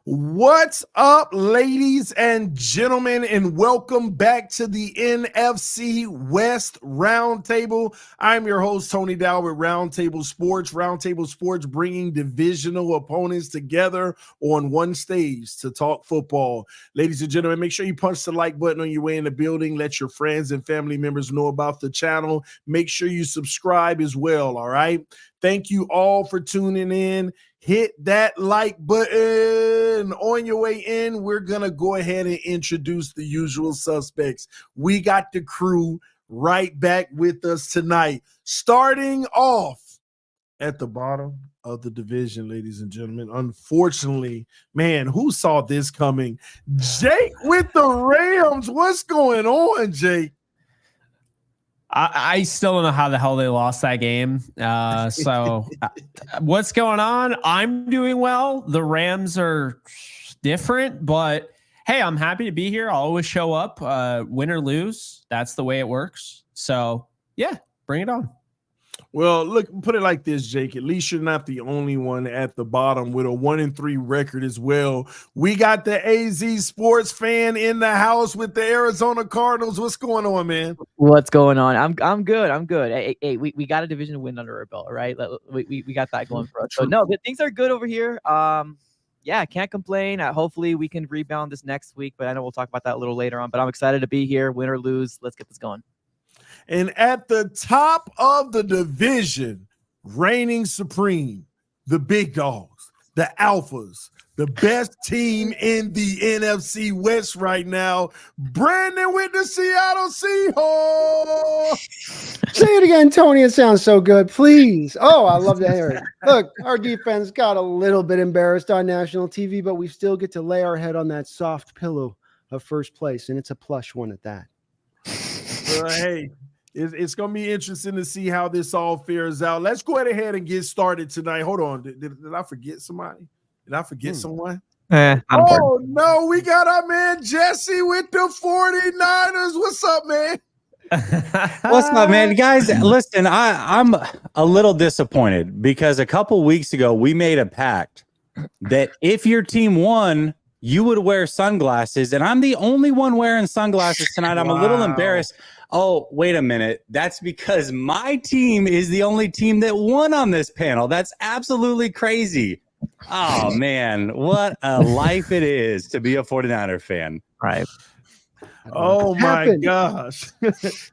What's up, ladies and gentlemen, and welcome back to the NFC West Roundtable. I'm your host, Tony Dow with Roundtable Sports. Roundtable Sports bringing divisional opponents together on one stage to talk football. Ladies and gentlemen, make sure you punch the like button on your way in the building. Let your friends and family members know about the channel. Make sure you subscribe as well, all right? Thank you all for tuning in. Hit that like button on your way in. We're going to go ahead and introduce the usual suspects. We got the crew right back with us tonight. Starting off at the bottom of the division, ladies and gentlemen. Unfortunately, man, who saw this coming? Jake with the Rams. What's going on, Jake? I still don't know how the hell they lost that game. What's going on? I'm doing well. The Rams are different, but hey, I'm happy to be here. I'll always show up, win or lose. That's the way it works. So yeah, bring it on. Well, look, put it like this, Jake. At least you're not the only one at the bottom with a 1-3 record as well. We got the AZ sports fan in the house with the Arizona Cardinals. What's going on, man? What's going on? I'm good. I'm good. Hey, we got a division win under our belt, right? We got that going for us. So no, things are good over here. Yeah, can't complain. Hopefully we can rebound this next week, but I know we'll talk about that a little later on. But I'm excited to be here, win or lose. Let's get this going. And at the top of the division, reigning supreme, the big dogs, the alphas, the best team in the NFC West right now, Brandon with the Seattle Seahawks. Say it again, Tony. It sounds so good. Please. Oh, I love to hear it. Look, our defense got a little bit embarrassed on national TV, but we still get to lay our head on that soft pillow of first place, and it's a plush one at that. Hey, it's going to be interesting to see how this all fares out. Let's go ahead and get started tonight. Hold on. Did I forget somebody? Did I forget someone? Oh, no. We got our man Jesse with the 49ers. What's up, man? What's up, man? Guys, listen, I'm a little disappointed because a couple weeks ago we made a pact that if your team won, you would wear sunglasses, and I'm the only one wearing sunglasses tonight. I'm a little embarrassed. Oh, wait a minute. That's because my team is the only team that won on this panel. That's absolutely crazy. Oh, man. What a life it is to be a 49er fan. Right. Oh, my gosh.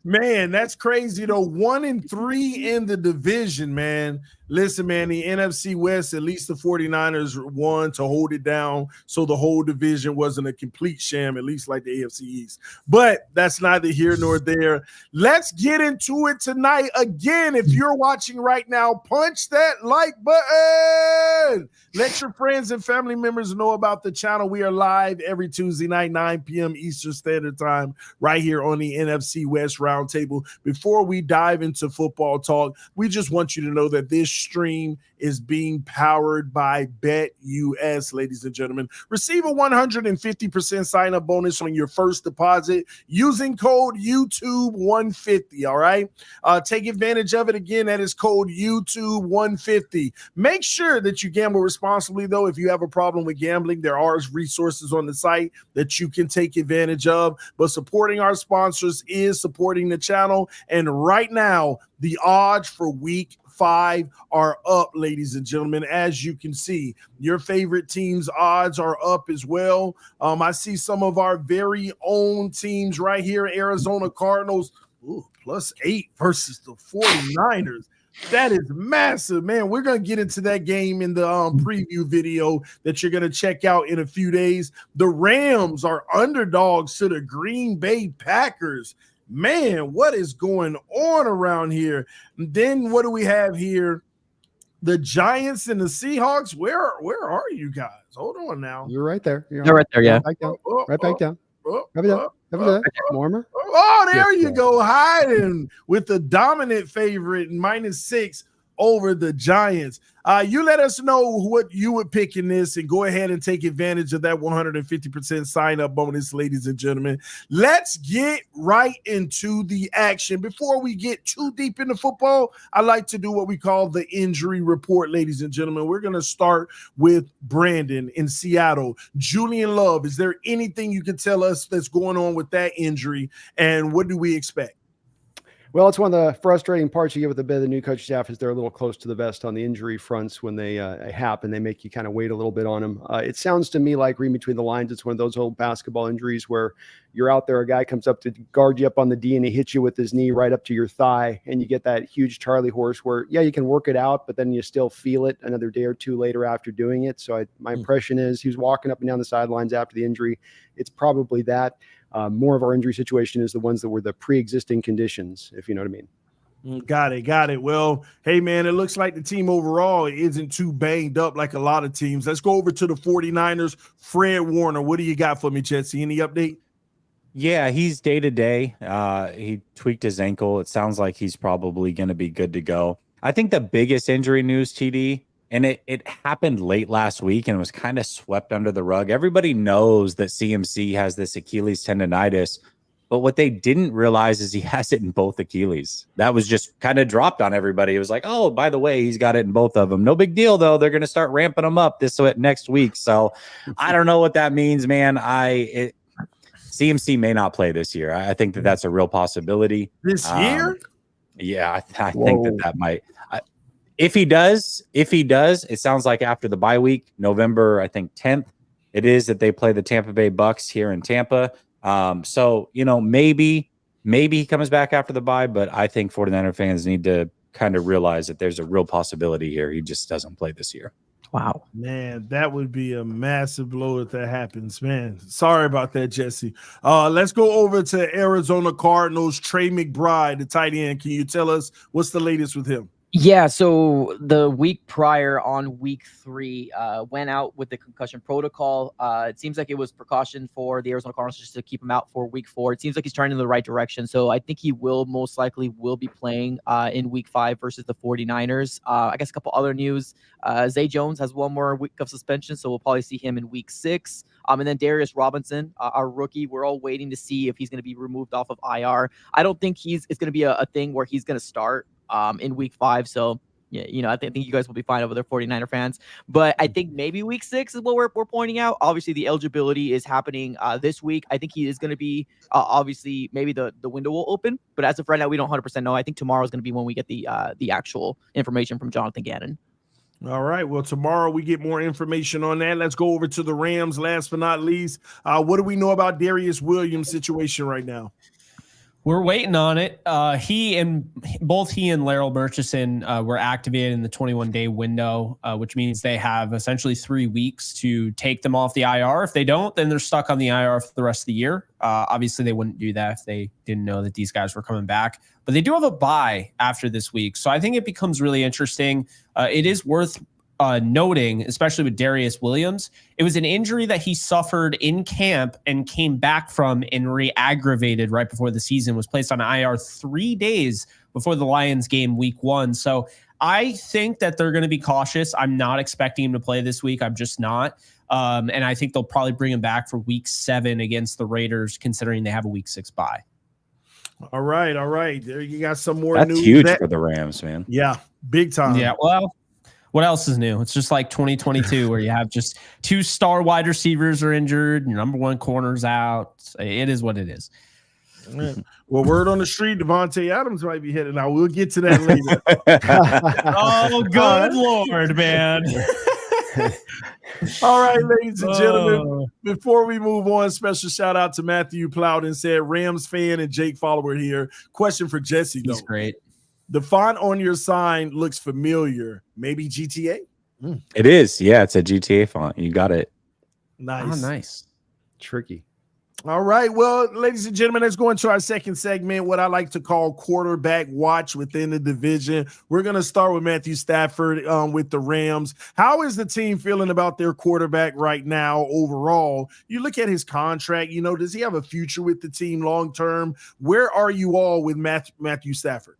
Man, that's crazy, though. 1-3 in the division, man. Listen, man, the NFC West, at least the 49ers won to hold it down, so the whole division wasn't a complete sham, at least like the AFC East. But that's neither here nor there. Let's get into it tonight. Again, if you're watching right now, punch that like button. Let your friends and family members know about the channel. We are live every Tuesday night, 9 p.m. Eastern Standard Time, right here on the NFC West Roundtable. Before we dive into football talk, we just want you to know that this stream is being powered by BetUS, ladies and gentlemen. Receive a 150% sign-up bonus on your first deposit using code YouTube150, all right? Take advantage of it. Again, that is code YouTube150. Make sure that you gamble responsibly, though. If you have a problem with gambling, there are resources on the site that you can take advantage of. But supporting our sponsors is supporting the channel. And right now, the odds for week 5 are up, ladies and gentlemen. As you can see, your favorite team's odds are up as well. I see some of our very own teams right here. Arizona Cardinals, +8 versus the 49ers. That is massive, man. We're going to get into that game in the preview video that you're going to check out in a few days. The Rams are underdogs to the Green Bay Packers. Man, what is going on around here? And then what do we have here? The Giants and the Seahawks. Where are you guys? Hold on now. You're right there. You're right there, yeah. Right back down. Warmer. Oh, there you go. Hiding with the dominant favorite, -6 over the Giants. You let us know what you would pick in this and go ahead and take advantage of that 150% sign-up bonus, ladies and gentlemen. Let's get right into the action. Before we get too deep into football, I like to do what we call the injury report, ladies and gentlemen. We're going to start with Brandon in Seattle. Julian Love, is there anything you can tell us that's going on with that injury, and what do we expect? Well, it's one of the frustrating parts you get with a bit of the new coach staff is they're a little close to the vest on the injury fronts when they happen. They make you kind of wait a little bit on them. It sounds to me like reading between the lines, it's one of those old basketball injuries where you're out there, a guy comes up to guard you up on the D and he hits you with his knee right up to your thigh, and you get that huge Charlie horse where, yeah, you can work it out, but then you still feel it another day or two later after doing it. So my impression is he was walking up and down the sidelines after the injury. It's probably that. More of our injury situation is the ones that were the pre-existing conditions, if you know what I mean. Got it. Well, hey, man, it looks like the team overall isn't too banged up like a lot of teams. Let's go over to the 49ers. Fred Warner, what do you got for me, Jesse? Any update? Yeah, he's day-to-day. He tweaked his ankle. It sounds like he's probably going to be good to go. I think the biggest injury news, TD, and it happened late last week and was kind of swept under the rug. Everybody knows that CMC has this Achilles tendonitis, but what they didn't realize is he has it in both Achilles. That was just kind of dropped on everybody. It was like, oh, by the way, he's got it in both of them. No big deal, though. They're going to start ramping him up next week. So I don't know what that means, man. CMC may not play this year. I think that's a real possibility. This year? Yeah, I think that might. If he does, it sounds like after the bye week, November, I think 10th, it is that they play the Tampa Bay Bucks here in Tampa. So, maybe he comes back after the bye, but I think 49er fans need to kind of realize that there's a real possibility here. He just doesn't play this year. Wow. Man, that would be a massive blow if that happens, man. Sorry about that, Jesse. Let's go over to Arizona Cardinals. Trey McBride, the tight end. Can you tell us what's the latest with him? Yeah, so the week prior on week 3 went out with the concussion protocol. It seems like it was precaution for the Arizona Cardinals just to keep him out for week 4. It seems like he's turning in the right direction. So I think he most likely will be playing in week 5 versus the 49ers. I guess a couple other news. Zay Jones has one more week of suspension, so we'll probably see him in week 6. And then Darius Robinson, our rookie, we're all waiting to see if he's going to be removed off of IR. I don't think it's going to be a thing where he's going to start in week 5. So, yeah, I think you guys will be fine over there, 49er fans. But I think maybe week 6 is what we're pointing out. Obviously, the eligibility is happening this week. I think he is going to be, obviously, maybe the window will open. But as of right now, we don't 100% know. I think tomorrow is going to be when we get the actual information from Jonathan Gannon. All right. Well, tomorrow we get more information on that. Let's go over to the Rams. Last but not least, what do we know about Darius Williams' situation right now? We're waiting on it. Both he and Laryl Murchison were activated in the 21-day window, which means they have essentially 3 weeks to take them off the IR. If they don't, then they're stuck on the IR for the rest of the year. Obviously, they wouldn't do that if they didn't know that these guys were coming back. But they do have a bye after this week. So I think it becomes really interesting. It is worth noting, especially with Darius Williams, it was an injury that he suffered in camp and came back from and re-aggravated right before the season, was placed on IR 3 days before the Lions game week 1. So I think that they're going to be cautious. I'm not expecting him to play this week. I'm just not. And I think they'll probably bring him back for week 7 against the Raiders, considering they have a week 6 bye. All right. There you got some more That's news. huge for the Rams, man. Yeah, big time. Yeah, well, what else is new? It's just like 2022 where you have just 2 star wide receivers are injured, your number 1 corner's out. It is what it is. Well, word on the street, Devontae Adams might be heading out. We'll get to that later. Oh, good Lord, man. All right, ladies and gentlemen, before we move on, special shout out to Matthew Plowden, said Rams fan and Jake follower here. Question for Jesse, though. He's great. The font on your sign looks familiar. Maybe GTA? It is. Yeah, it's a GTA font. You got it. Nice. Oh, nice. Tricky. All right. Well, ladies and gentlemen, let's go into our second segment, what I like to call quarterback watch within the division. We're going to start with Matthew Stafford with the Rams. How is the team feeling about their quarterback right now overall? You look at his contract, does he have a future with the team long term? Where are you all with Matthew Stafford?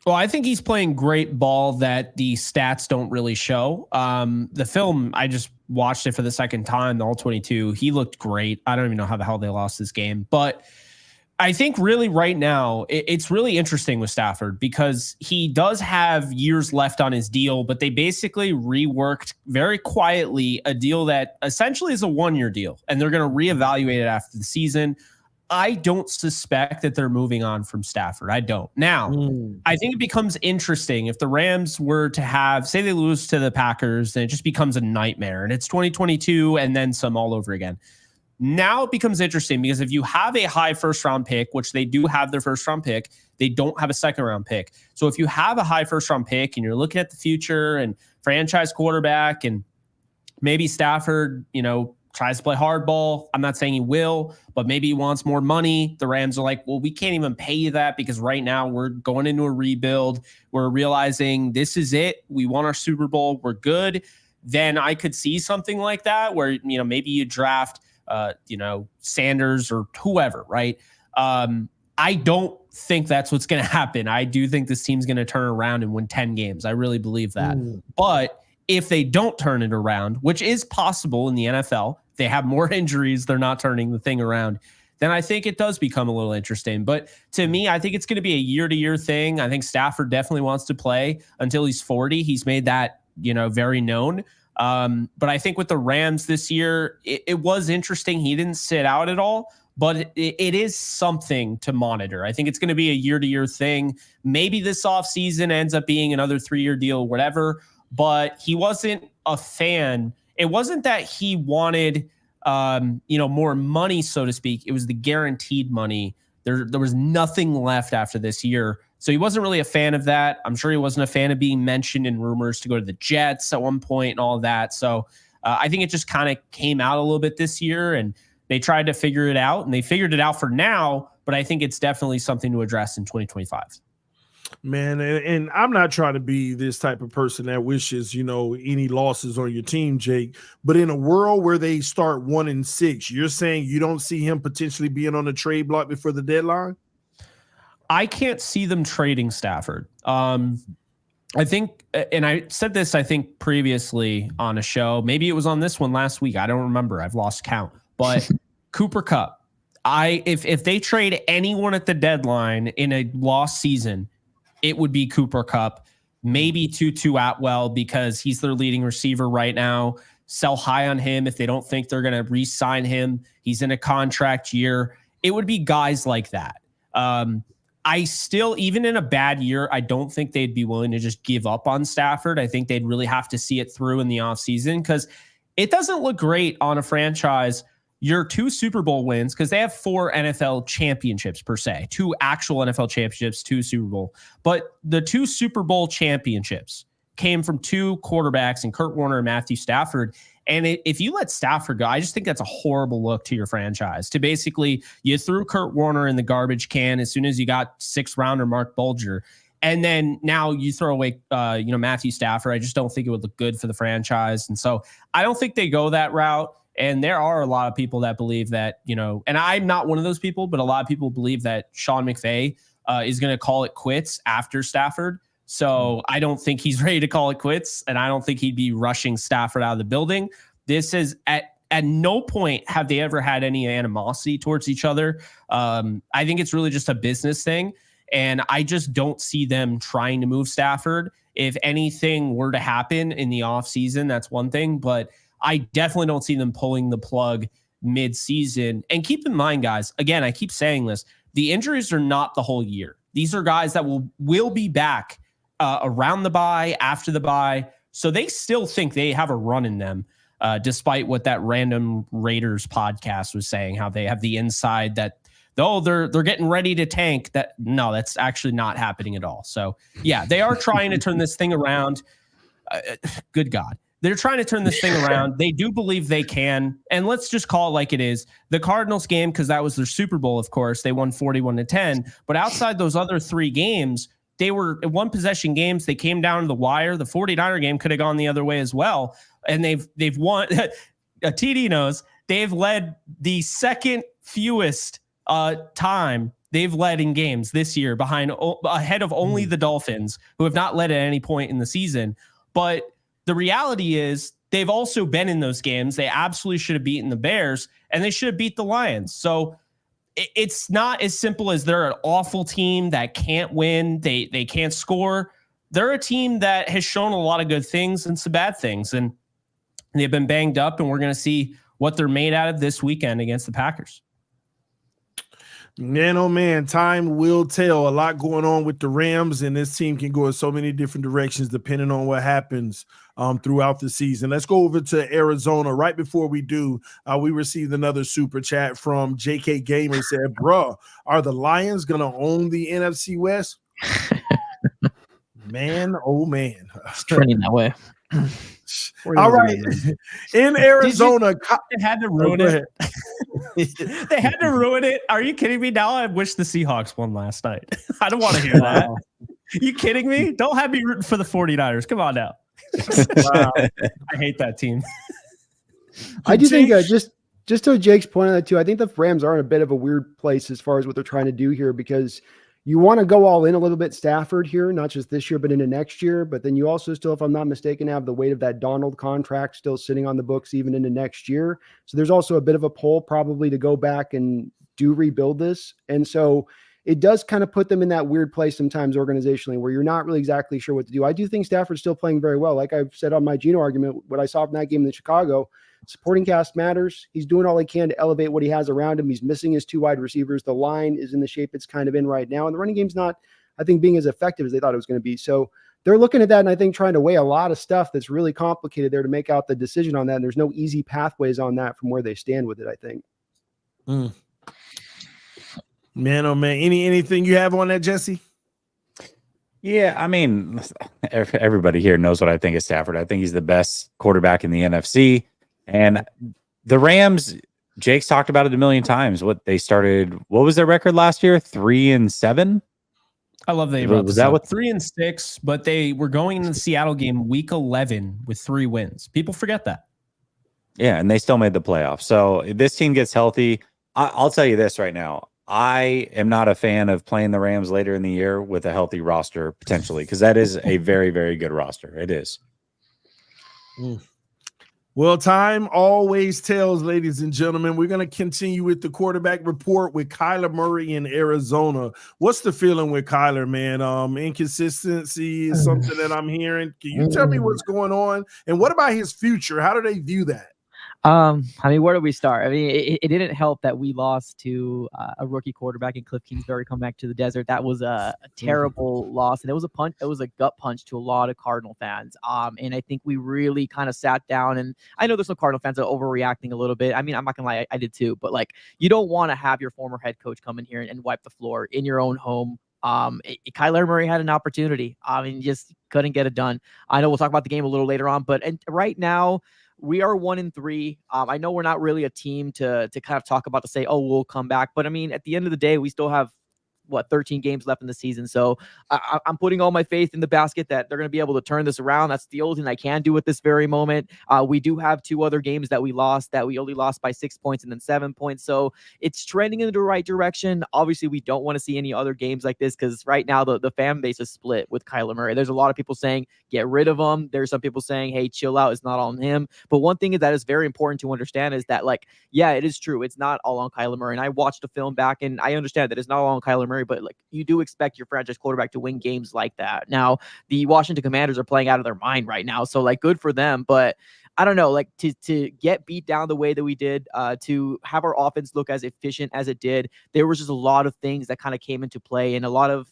Well, I think he's playing great ball that the stats don't really show. The film, I just watched it for the second time, the All-22. He looked great. I don't even know how the hell they lost this game. But I think really right now, it's really interesting with Stafford because he does have years left on his deal, but they basically reworked very quietly a deal that essentially is a one-year deal, and they're going to reevaluate it after the season. I don't suspect that they're moving on from Stafford. I don't. Now, I think it becomes interesting if the Rams were to have, say they lose to the Packers, then it just becomes a nightmare. And it's 2022 and then some all over again. Now it becomes interesting because if you have a high first-round pick, which they do have their first-round pick, they don't have a second-round pick. So if you have a high first-round pick and you're looking at the future and franchise quarterback and maybe Stafford, tries to play hardball. I'm not saying he will, but maybe he wants more money. The Rams are like, well, we can't even pay you that because right now we're going into a rebuild. We're realizing this is it. We won our Super Bowl. We're good. Then I could see something like that where, maybe you draft, Sanders or whoever, right? I don't think that's what's going to happen. I do think this team's going to turn around and win 10 games. I really believe that. But if they don't turn it around, which is possible in the NFL, they have more injuries, they're not turning the thing around, then I think it does become a little interesting. But to me, I think it's going to be a year-to-year thing. I think Stafford definitely wants to play until he's 40. He's made that, very known. But I think with the Rams this year, it was interesting. He didn't sit out at all, but it is something to monitor. I think it's going to be a year-to-year thing. Maybe this offseason ends up being another 3-year deal, whatever. But he wasn't a fan. It wasn't that he wanted, more money, so to speak. It was the guaranteed money. There was nothing left after this year. So he wasn't really a fan of that. I'm sure he wasn't a fan of being mentioned in rumors to go to the Jets at one point and all of that. So I think it just kind of came out a little bit this year, and they tried to figure it out, and they figured it out for now. But I think it's definitely something to address in 2025. Man, and I'm not trying to be this type of person that wishes, any losses on your team, Jake. But in a world where they start 1-6, you're saying you don't see him potentially being on the trade block before the deadline? I can't see them trading Stafford. I think, and I said this, I think previously on a show, maybe it was on this one last week. I don't remember. I've lost count. But Cooper Kupp, if they trade anyone at the deadline in a lost season, it would be Cooper Kupp, maybe Tutu Atwell because he's their leading receiver right now. Sell high on him if they don't think they're going to re-sign him. He's in a contract year. It would be guys like that. I still, even in a bad year, I don't think they'd be willing to just give up on Stafford. I think they'd really have to see it through in the offseason because it doesn't look great on a franchise. Your 2 Super Bowl wins, because they have 4 NFL championships per se, 2 actual NFL championships, 2 Super Bowl. But the 2 Super Bowl championships came from 2 quarterbacks in Kurt Warner and Matthew Stafford. And if you let Stafford go, I just think that's a horrible look to your franchise. To basically, you threw Kurt Warner in the garbage can as soon as you got 6th-rounder Mark Bulger. And then now you throw away, Matthew Stafford. I just don't think it would look good for the franchise. And so I don't think they go that route. And there are a lot of people that believe that, and I'm not one of those people, but a lot of people believe that Sean McVay is going to call it quits after Stafford. So I don't think he's ready to call it quits, and I don't think he'd be rushing Stafford out of the building. This is at no point have they ever had any animosity towards each other. I think it's really just a business thing, and I just don't see them trying to move Stafford. If anything were to happen in the offseason, that's one thing, but I definitely don't see them pulling the plug mid-season. And keep in mind, guys, again, I keep saying this, the injuries are not the whole year. These are guys that will be back around the bye, after the bye. So they still think they have a run in them, despite what that random Raiders podcast was saying, how they have the inside that, they're getting ready to tank. No, that's actually not happening at all. So, yeah, they are trying to turn this thing around. Good God. They're trying to turn this thing around. They do believe they can. And let's just call it like it is. The Cardinals game, because that was their Super Bowl, of course, they won 41-10. But outside those other 3 games, they were one-possession games. They came down to the wire. The 49er game could have gone the other way as well. And they've won. TD knows they've led the second fewest time they've led in games this year ahead of only the Dolphins, who have not led at any point in the season. But the reality is they've also been in those games. They absolutely should have beaten the Bears, and they should have beat the Lions. So it's not as simple as they're an awful team that can't win. They can't score. They're a team that has shown a lot of good things and some bad things, and they've been banged up, and we're going to see what they're made out of this weekend against the Packers. Man, oh man, time will tell. A lot going on with the Rams, and this team can go in so many different directions depending on what happens throughout the season. Let's go over to Arizona. Right before we do, we received another super chat from JK Gamer. Said, bruh, are the Lions going to own the NFC West? Man, oh man. It's trending that way. All right. In Arizona, they had to ruin it. They had to ruin it. Are you kidding me? Now I wish the Seahawks won last night. I don't want to hear that. You kidding me? Don't have me rooting for the 49ers. Come on now. Wow. I hate that team. I do think just to Jake's point on that too, I think the Rams are in a bit of a weird place as far as what they're trying to do here, because you want to go all in a little bit Stafford here, not just this year, but into next year. But then you also still, if I'm not mistaken, have the weight of that Donald contract still sitting on the books even into next year. So there's also a bit of a pull probably to go back and do rebuild this. And so it does kind of put them in that weird place sometimes organizationally where you're not really exactly sure what to do. I do think Stafford's still playing very well. Like I've said on my Geno argument, what I saw from that game in Chicago, supporting cast matters. He's doing all he can to elevate what he has around him. He's missing his two wide receivers. The line is in the shape it's kind of in right now. And the running game's not, I think, being as effective as they thought it was going to be. So they're looking at that and I think trying to weigh a lot of stuff that's really complicated there to make out the decision on that. And there's no easy pathways on that from where they stand with it, I think. Man, oh man. Anything you have on that, Jesse? Yeah, I mean, everybody here knows what I think of Stafford. I think he's the best quarterback in the NFC. And the Rams, Jake's talked about it a million times. What was their record last year? 3-7? I love that. Was that what 3-6? But they were going in the Seattle game week 11 with 3 wins. People forget that. Yeah, and they still made the playoffs. So if this team gets healthy, I'll tell you this right now. I am not a fan of playing the Rams later in the year with a healthy roster potentially, because that is a very, very good roster. It is. Well, time always tells, ladies and gentlemen. We're going to continue with the quarterback report with Kyler Murray in Arizona. What's the feeling with Kyler, man? Inconsistency is something that I'm hearing. Can you tell me what's going on? And what about his future? How do they view that? I mean, where do we start? I mean, it didn't help that we lost to a rookie quarterback in Cliff Kingsbury come back to the desert. That was a terrible loss, and it was a punch. It was a gut punch to a lot of Cardinal fans. And I think we really kind of sat down. And I know there's some Cardinal fans that are overreacting a little bit. I mean, I'm not gonna lie, I did too. But like, you don't want to have your former head coach come in here and wipe the floor in your own home. Kyler Murray had an opportunity. I mean, just couldn't get it done. I know we'll talk about the game a little later on, but right now, we are 1-3. I know we're not really a team to kind of talk about to say, oh, we'll come back. But I mean, at the end of the day, we still have 13 games left in the season. So I'm putting all my faith in the basket that they're going to be able to turn this around. That's the only thing I can do at this very moment. We do have 2 other games that we lost that we only lost by 6 points and then 7 points. So it's trending in the right direction. Obviously, we don't want to see any other games like this because right now the fan base is split with Kyler Murray. There's a lot of people saying, get rid of him. There's some people saying, hey, chill out. It's not on him. But one thing that is very important to understand is that, like, yeah, it is true. It's not all on Kyler Murray. And I watched the film back and I understand that it's not all on Kyler Murray, but like, you do expect your franchise quarterback to win games like that. Now, the Washington Commanders are playing out of their mind right now. So like, good for them. But I don't know, like to get beat down the way that we did, to have our offense look as efficient as it did, there was just a lot of things that kind of came into play and a lot of,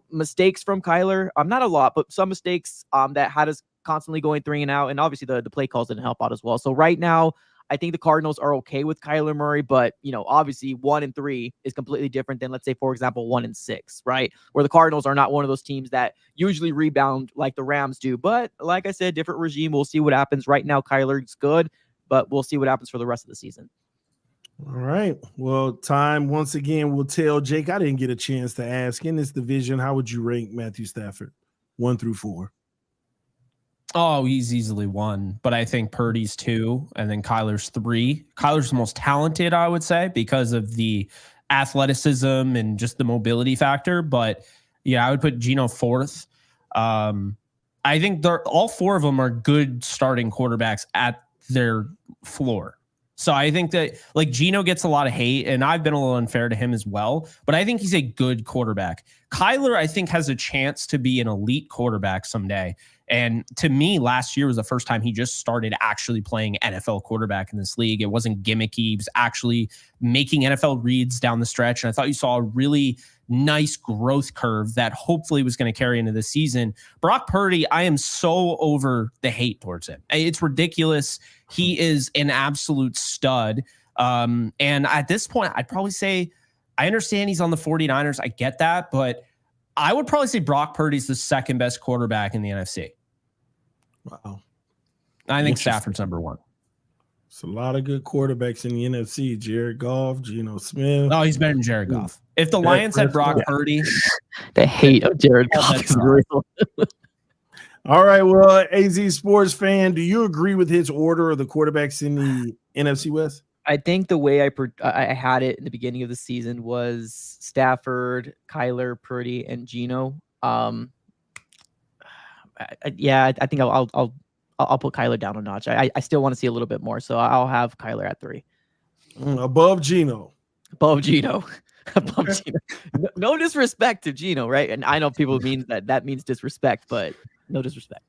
mistakes from Kyler. Not a lot, but some mistakes that had us constantly going 3 and out. And obviously the play calls didn't help out as well. So right now, I think the Cardinals are okay with Kyler Murray, but obviously 1-3 is completely different than, let's say, for example, 1-6, right? Where the Cardinals are not one of those teams that usually rebound like the Rams do. But like I said, different regime. We'll see what happens. Right now, Kyler's good, but we'll see what happens for the rest of the season. All right. Well, time once again will tell. Jake, I didn't get a chance to ask in this division, how would you rank Matthew Stafford 1 through 4? Oh, he's easily 1, but I think Purdy's 2, and then Kyler's 3. Kyler's the most talented, I would say, because of the athleticism and just the mobility factor. But yeah, I would put Geno fourth. I think all four of them are good starting quarterbacks at their floor. So I think that like Geno gets a lot of hate, and I've been a little unfair to him as well, but I think he's a good quarterback. Kyler, I think, has a chance to be an elite quarterback someday. And to me, last year was the first time he just started actually playing NFL quarterback in this league. It wasn't gimmicky. He was actually making NFL reads down the stretch. And I thought you saw a really nice growth curve that hopefully was going to carry into the season. Brock Purdy, I am so over the hate towards him. It's ridiculous. He is an absolute stud. And at this point, I'd probably say, I understand he's on the 49ers. I get that, but I would probably say Brock Purdy's the second best quarterback in the NFC. Wow. I think Stafford's number one. It's a lot of good quarterbacks in the NFC. Jared Goff, Geno Smith. Oh, he's better than Jared Goff. If the Lions had Brock Purdy. The hate of Jared Goff is real. All right. Well, AZ Sports fan, do you agree with his order of the quarterbacks in the NFC West? I think the way I had it in the beginning of the season was Stafford, Kyler, Purdy, and Geno. I think I'll put Kyler down a notch. I still want to see a little bit more, so I'll have Kyler at 3. Above Geno. Above Geno. Above Geno. No disrespect to Geno, right? And I know people mean that means disrespect, but no disrespect.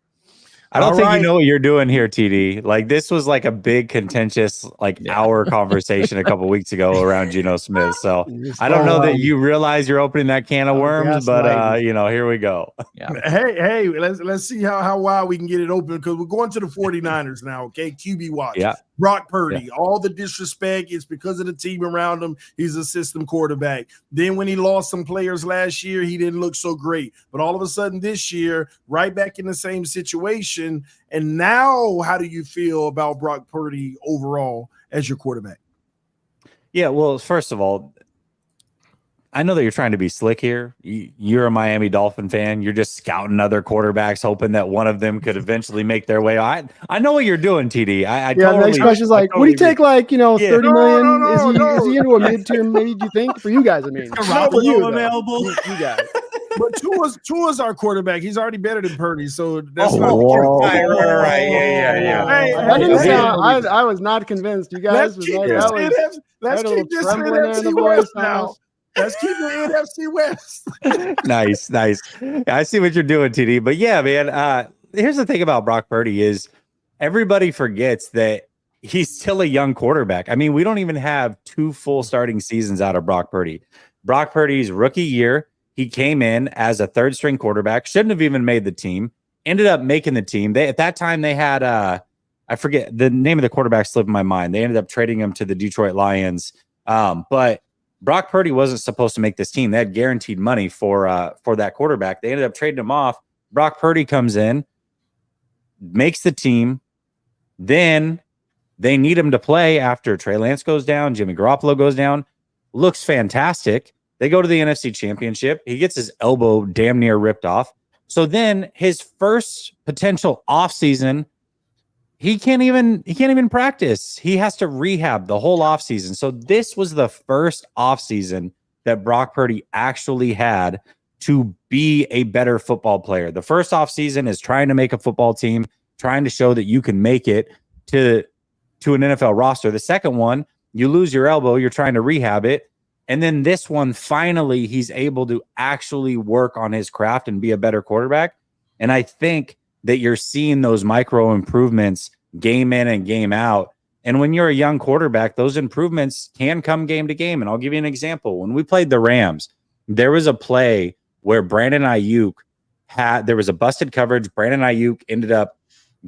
I don't think you know what you're doing here, TD. Like, this was like a big contentious hour conversation a couple weeks ago around Geno Smith. So I don't know that you realize you're opening that can of worms, but here we go. Yeah. Hey, let's see how wide we can get it open, because we're going to the 49ers now. Okay, QB watch. Yeah. Brock Purdy, all the disrespect is because of the team around him. He's a system quarterback. Then when he lost some players last year, he didn't look so great. But all of a sudden this year, right back in the same situation. And now, how do you feel about Brock Purdy overall as your quarterback? Yeah, well, first of all, I know that you're trying to be slick here. You're a Miami Dolphin fan. You're just scouting other quarterbacks, hoping that one of them could eventually make their way. I know what you're doing, TD. The next question is like, would he take $30 million? Is he into a midterm? Maybe do you think for you guys? I mean, for you, available. You guys. But Tua's our quarterback. He's already better than Purdy, so that's right. Yeah. I was not convinced. You guys. Let's keep this NFC West now. Let's keep the NFC West. Nice. I see what you're doing, TD. But yeah, man. Here's the thing about Brock Purdy is everybody forgets that he's still a young quarterback. I mean, we don't even have 2 full starting seasons out of Brock Purdy. Brock Purdy's rookie year, he came in as a 3rd-string quarterback. Shouldn't have even made the team. Ended up making the team. At that time, they had I forget the name of the quarterback, slipped in my mind. They ended up trading him to the Detroit Lions. But Brock Purdy wasn't supposed to make this team. They had guaranteed money for that quarterback. They ended up trading him off. Brock Purdy comes in, makes the team. Then they need him to play after Trey Lance goes down, Jimmy Garoppolo goes down. Looks fantastic. They go to the NFC Championship. He gets his elbow damn near ripped off. So then his first potential offseason, he can't even practice. He has to rehab the whole offseason. So this was the first offseason that Brock Purdy actually had to be a better football player. The first offseason is trying to make a football team, trying to show that you can make it to an NFL roster. The second one, you lose your elbow, you're trying to rehab it. And then this one, finally, he's able to actually work on his craft and be a better quarterback. And I think that you're seeing those micro improvements game in and game out. And when you're a young quarterback, those improvements can come game to game. And I'll give you an example. When we played the Rams, there was a play where Brandon Ayuk there was a busted coverage. Brandon Ayuk ended up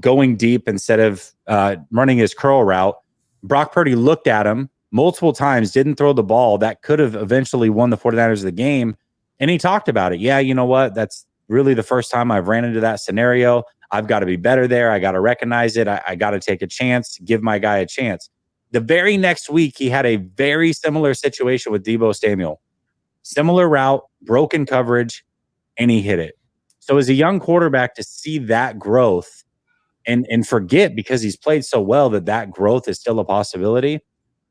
going deep instead of running his curl route. Brock Purdy looked at him multiple times, didn't throw the ball. That could have eventually won the 49ers the game. And he talked about it. Yeah, you know what? That's really the first time I've ran into that scenario. I've got to be better there. I got to recognize it. I got to take a chance, give my guy a chance. The very next week, he had a very similar situation with Deebo Samuel. Similar route, broken coverage, and he hit it. So as a young quarterback, to see that growth and forget, because he's played so well, that growth is still a possibility.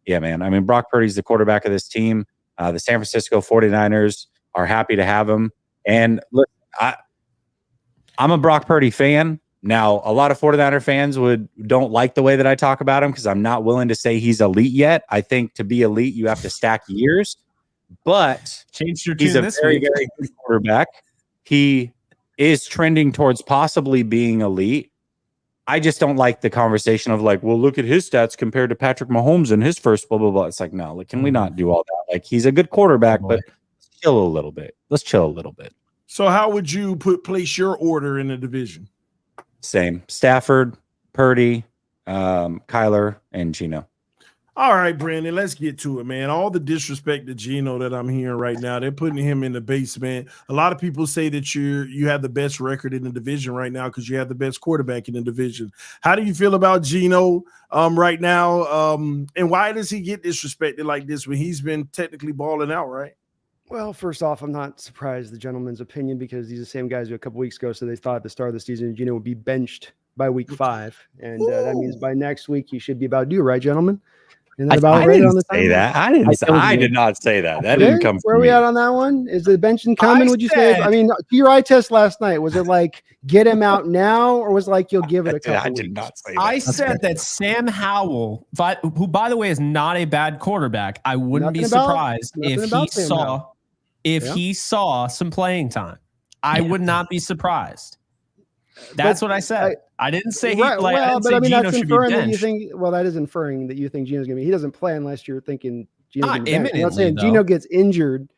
Yeah, man. I mean, Brock Purdy's the quarterback of this team. The San Francisco 49ers are happy to have him. And look, I'm a Brock Purdy fan. Now, a lot of 49er fans don't like the way that I talk about him because I'm not willing to say he's elite yet. I think to be elite, you have to stack years. But he's a very, very good quarterback. He is trending towards possibly being elite. I just don't like the conversation of like, well, look at his stats compared to Patrick Mahomes in his first blah, blah, blah. It's like, no, like, can we not do all that? Like, he's a good quarterback, but let's chill a little bit. So how would you place your order in the division? Same. Stafford, Purdy, Kyler, and Geno. All right, Brandon, let's get to it, man. All the disrespect to Geno that I'm hearing right now, they're putting him in the basement. A lot of people say that you have the best record in the division right now because you have the best quarterback in the division. How do you feel about Geno right now? And why does he get disrespected like this when he's been technically balling out, right? Well, first off, I'm not surprised the gentleman's opinion because these are the same guys who a couple weeks ago said they thought at the start of the season Geno would be benched by week 5. And that means by next week he should be about due, right, gentlemen? I didn't say that. I did not say that. That didn't come from Where are we at on that one? Is the benching coming? Would you say? I mean, to your eye test last night, was it like get him out now, or was it like you'll give it a couple? I did not say that. I said that Sam Howell, who by the way is not a bad quarterback, I wouldn't be surprised if he saw some playing time. I would not be surprised. That's what I said. I didn't say he right, like. Well, but I mean, that's inferring that you think. Well, that is inferring that you think Geno's going to be. He doesn't play unless you're thinking Geno's going to be. I'm not saying Geno gets injured,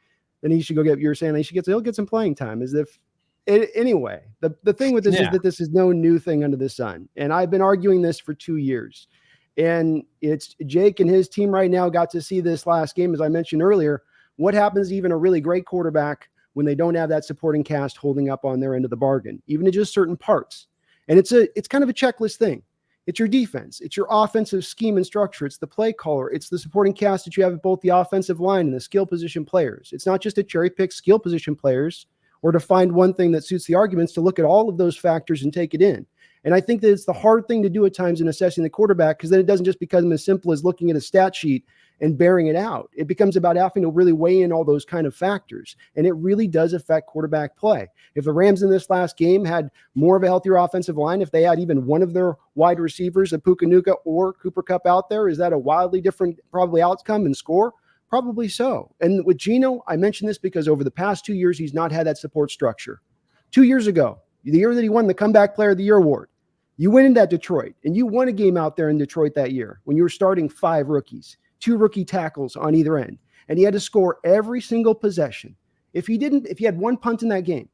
then he should go get. You're saying he'll get some playing time. As if anyway. The thing with this is that this is no new thing under the sun, and I've been arguing this for 2 years, and it's Jake and his team right now got to see this last game, as I mentioned earlier. What happens to even a really great quarterback when they don't have that supporting cast holding up on their end of the bargain, even in just certain parts? And it's kind of a checklist thing. It's your defense. It's your offensive scheme and structure. It's the play caller. It's the supporting cast that you have at both the offensive line and the skill position players. It's not just to cherry pick skill position players or to find one thing that suits the arguments, to look at all of those factors and take it in. And I think that it's the hard thing to do at times in assessing the quarterback, because then it doesn't just become as simple as looking at a stat sheet and bearing it out. It becomes about having to really weigh in all those kind of factors. And it really does affect quarterback play. If the Rams in this last game had more of a healthier offensive line, if they had even one of their wide receivers, a Puka or Cooper Kupp out there, is that a wildly different probably outcome and score? Probably so. And with Geno, I mentioned this because over the past 2 years, he's not had that support structure. 2 years ago, the year that he won the Comeback Player of the Year award, you went into Detroit and you won a game out there in Detroit that year when you were starting 5 rookies. 2 rookie tackles on either end, and he had to score every single possession. If he had 1 punt in that game,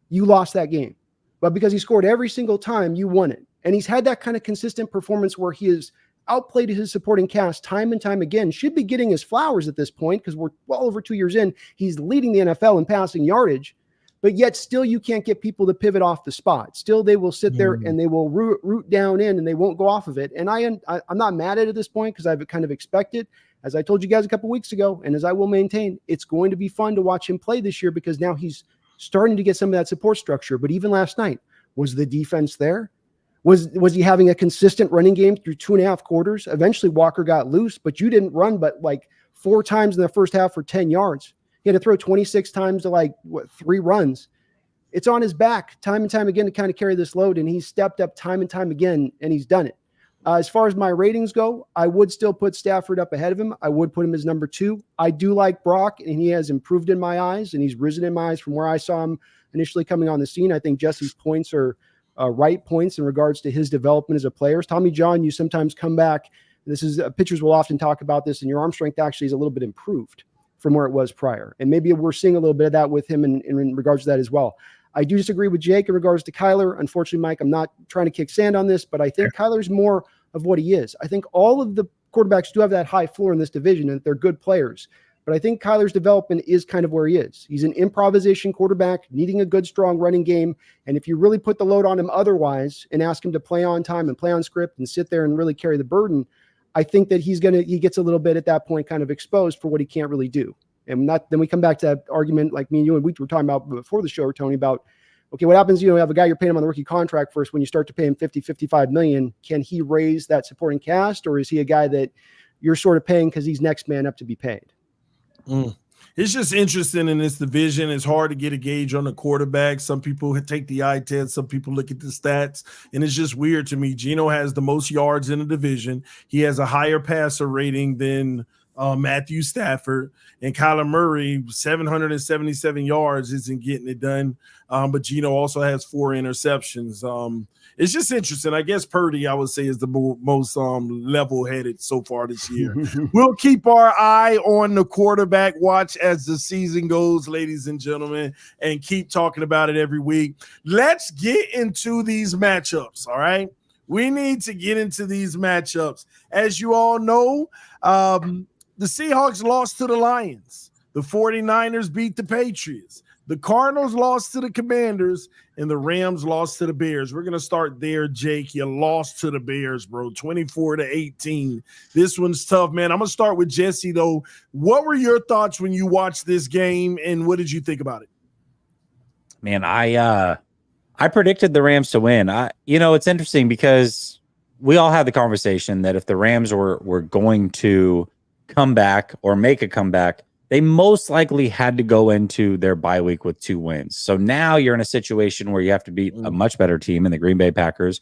you lost that game. But because he scored every single time, you won it. And he's had that kind of consistent performance where he has outplayed his supporting cast time and time again. Should be getting his flowers at this point because we're well over 2 years in. He's leading the NFL in passing yardage, but yet still you can't get people to pivot off the spot. Still, they will sit there and they will root down in and they won't go off of it. And I'm not mad at it at this point because I've kind of expected, as I told you guys a couple weeks ago, and as I will maintain, it's going to be fun to watch him play this year because now he's starting to get some of that support structure. But even last night, was the defense there? Was he having a consistent running game through 2.5 quarters? Eventually, Walker got loose, but you didn't run but like 4 times in the first half for 10 yards. He had to throw 26 times to 3 runs. It's on his back time and time again to kind of carry this load, and he's stepped up time and time again, and he's done it. As far as my ratings go, I would still put Stafford up ahead of him. I would put him as number 2. I do like Brock, and he has improved in my eyes, and he's risen in my eyes from where I saw him initially coming on the scene. I think Jesse's points are right points in regards to his development as a player. Tommy John, you sometimes come back. This is pitchers will often talk about this, and your arm strength actually is a little bit improved from where it was prior. And maybe we're seeing a little bit of that with him in regards to that as well. I do disagree with Jake in regards to Kyler. Unfortunately, Mike, I'm not trying to kick sand on this, but I think Kyler's more of what he is. I think all of the quarterbacks do have that high floor in this division and they're good players. But I think Kyler's development is kind of where he is. He's an improvisation quarterback needing a good, strong running game. And if you really put the load on him otherwise and ask him to play on time and play on script and sit there and really carry the burden, I think that he gets a little bit at that point kind of exposed for what he can't really do. And then we come back to that argument like me and you and we were talking about before the show, Tony, about, okay, what happens, you have a guy you're paying him on the rookie contract first. When you start to pay him 50, 55 million, can he raise that supporting cast, or is he a guy that you're sort of paying because he's next man up to be paid? It's just interesting in this division. It's hard to get a gauge on the quarterback. Some people take the eye test. Some people look at the stats. And it's just weird to me. Geno has the most yards in the division. He has a higher passer rating than Matthew Stafford. And Kyler Murray, 777 yards, isn't getting it done. But Geno also has 4 interceptions. It's just interesting. I guess Purdy, I would say, is the most level-headed so far this year. We'll keep our eye on the quarterback watch as the season goes, ladies and gentlemen, and keep talking about it every week. Let's get into these matchups, all right? We need to get into these matchups. As you all know, the Seahawks lost to the Lions. The 49ers beat the Patriots. The Cardinals lost to the Commanders, and the Rams lost to the Bears. We're going to start there, Jake. You lost to the Bears, bro, 24-18. This one's tough, man. I'm going to start with Jesse, though. What were your thoughts when you watched this game, and what did you think about it? Man, I predicted the Rams to win. It's interesting because we all had the conversation that if the Rams were going to come back or make a comeback, they most likely had to go into their bye week with 2 wins. So now you're in a situation where you have to beat a much better team in the Green Bay Packers.